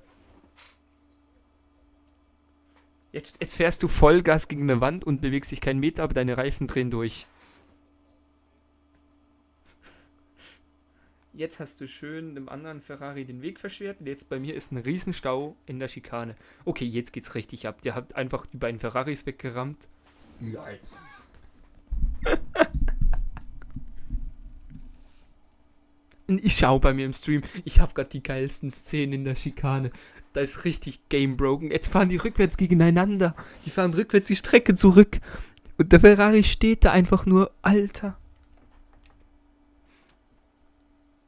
Jetzt fährst du Vollgas gegen eine Wand und bewegst dich keinen Meter, aber deine Reifen drehen durch. Jetzt hast du schön dem anderen Ferrari den Weg versperrt und jetzt bei mir ist ein Riesenstau in der Schikane. Okay, jetzt geht's richtig ab. Der hat einfach die beiden Ferraris weggerammt. Nein. Und ich schau bei mir im Stream, ich habe gerade die geilsten Szenen in der Schikane. Da ist richtig Game broken. Jetzt fahren die rückwärts gegeneinander. Die fahren rückwärts die Strecke zurück. Und der Ferrari steht da einfach nur, Alter.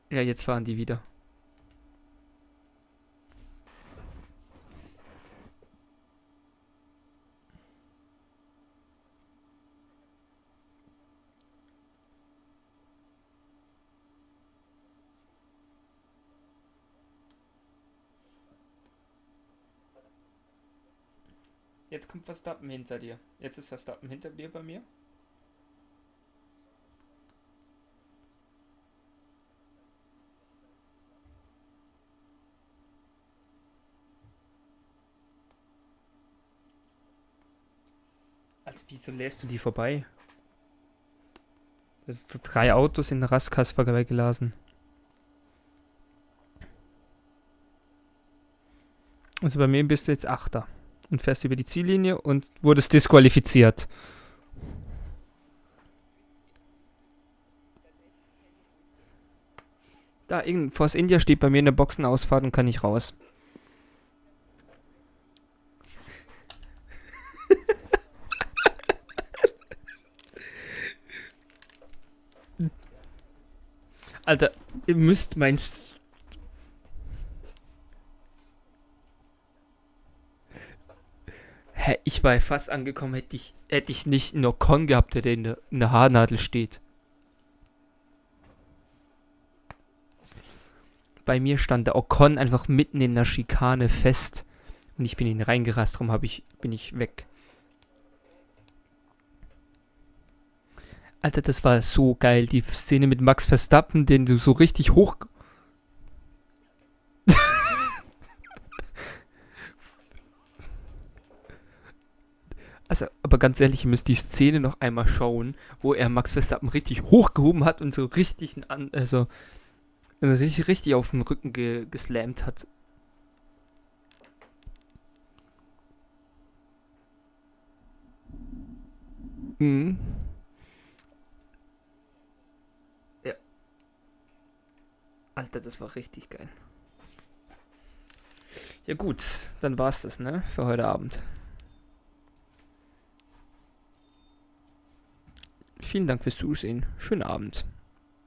Ja, jetzt fahren die wieder. Jetzt kommt Verstappen hinter dir. Jetzt ist Verstappen hinter dir bei mir. Also wieso lässt du die vorbei? Das sind so 3 Autos in der Rastkasse vorbeigelassen. Also bei mir bist du jetzt Achter. Und fährst über die Ziellinie und wurdest disqualifiziert. Da, Force India steht bei mir in der Boxenausfahrt und kann nicht raus. Alter, ihr müsst mein... Hä, ich war fast angekommen, hätte ich nicht einen Ocon gehabt, der in der Haarnadel steht. Bei mir stand der Ocon einfach mitten in der Schikane fest. Und ich bin ihn reingerast, darum bin ich weg. Alter, das war so geil, die Szene mit Max Verstappen, den du so richtig hoch... Also, aber ganz ehrlich, ihr müsst die Szene noch einmal schauen, wo er Max Verstappen richtig hochgehoben hat und so richtig, richtig auf den Rücken geslammt hat. Mhm. Ja. Alter, das war richtig geil. Ja gut, dann war's das, ne? Für heute Abend. Vielen Dank fürs Zusehen. Schönen Abend.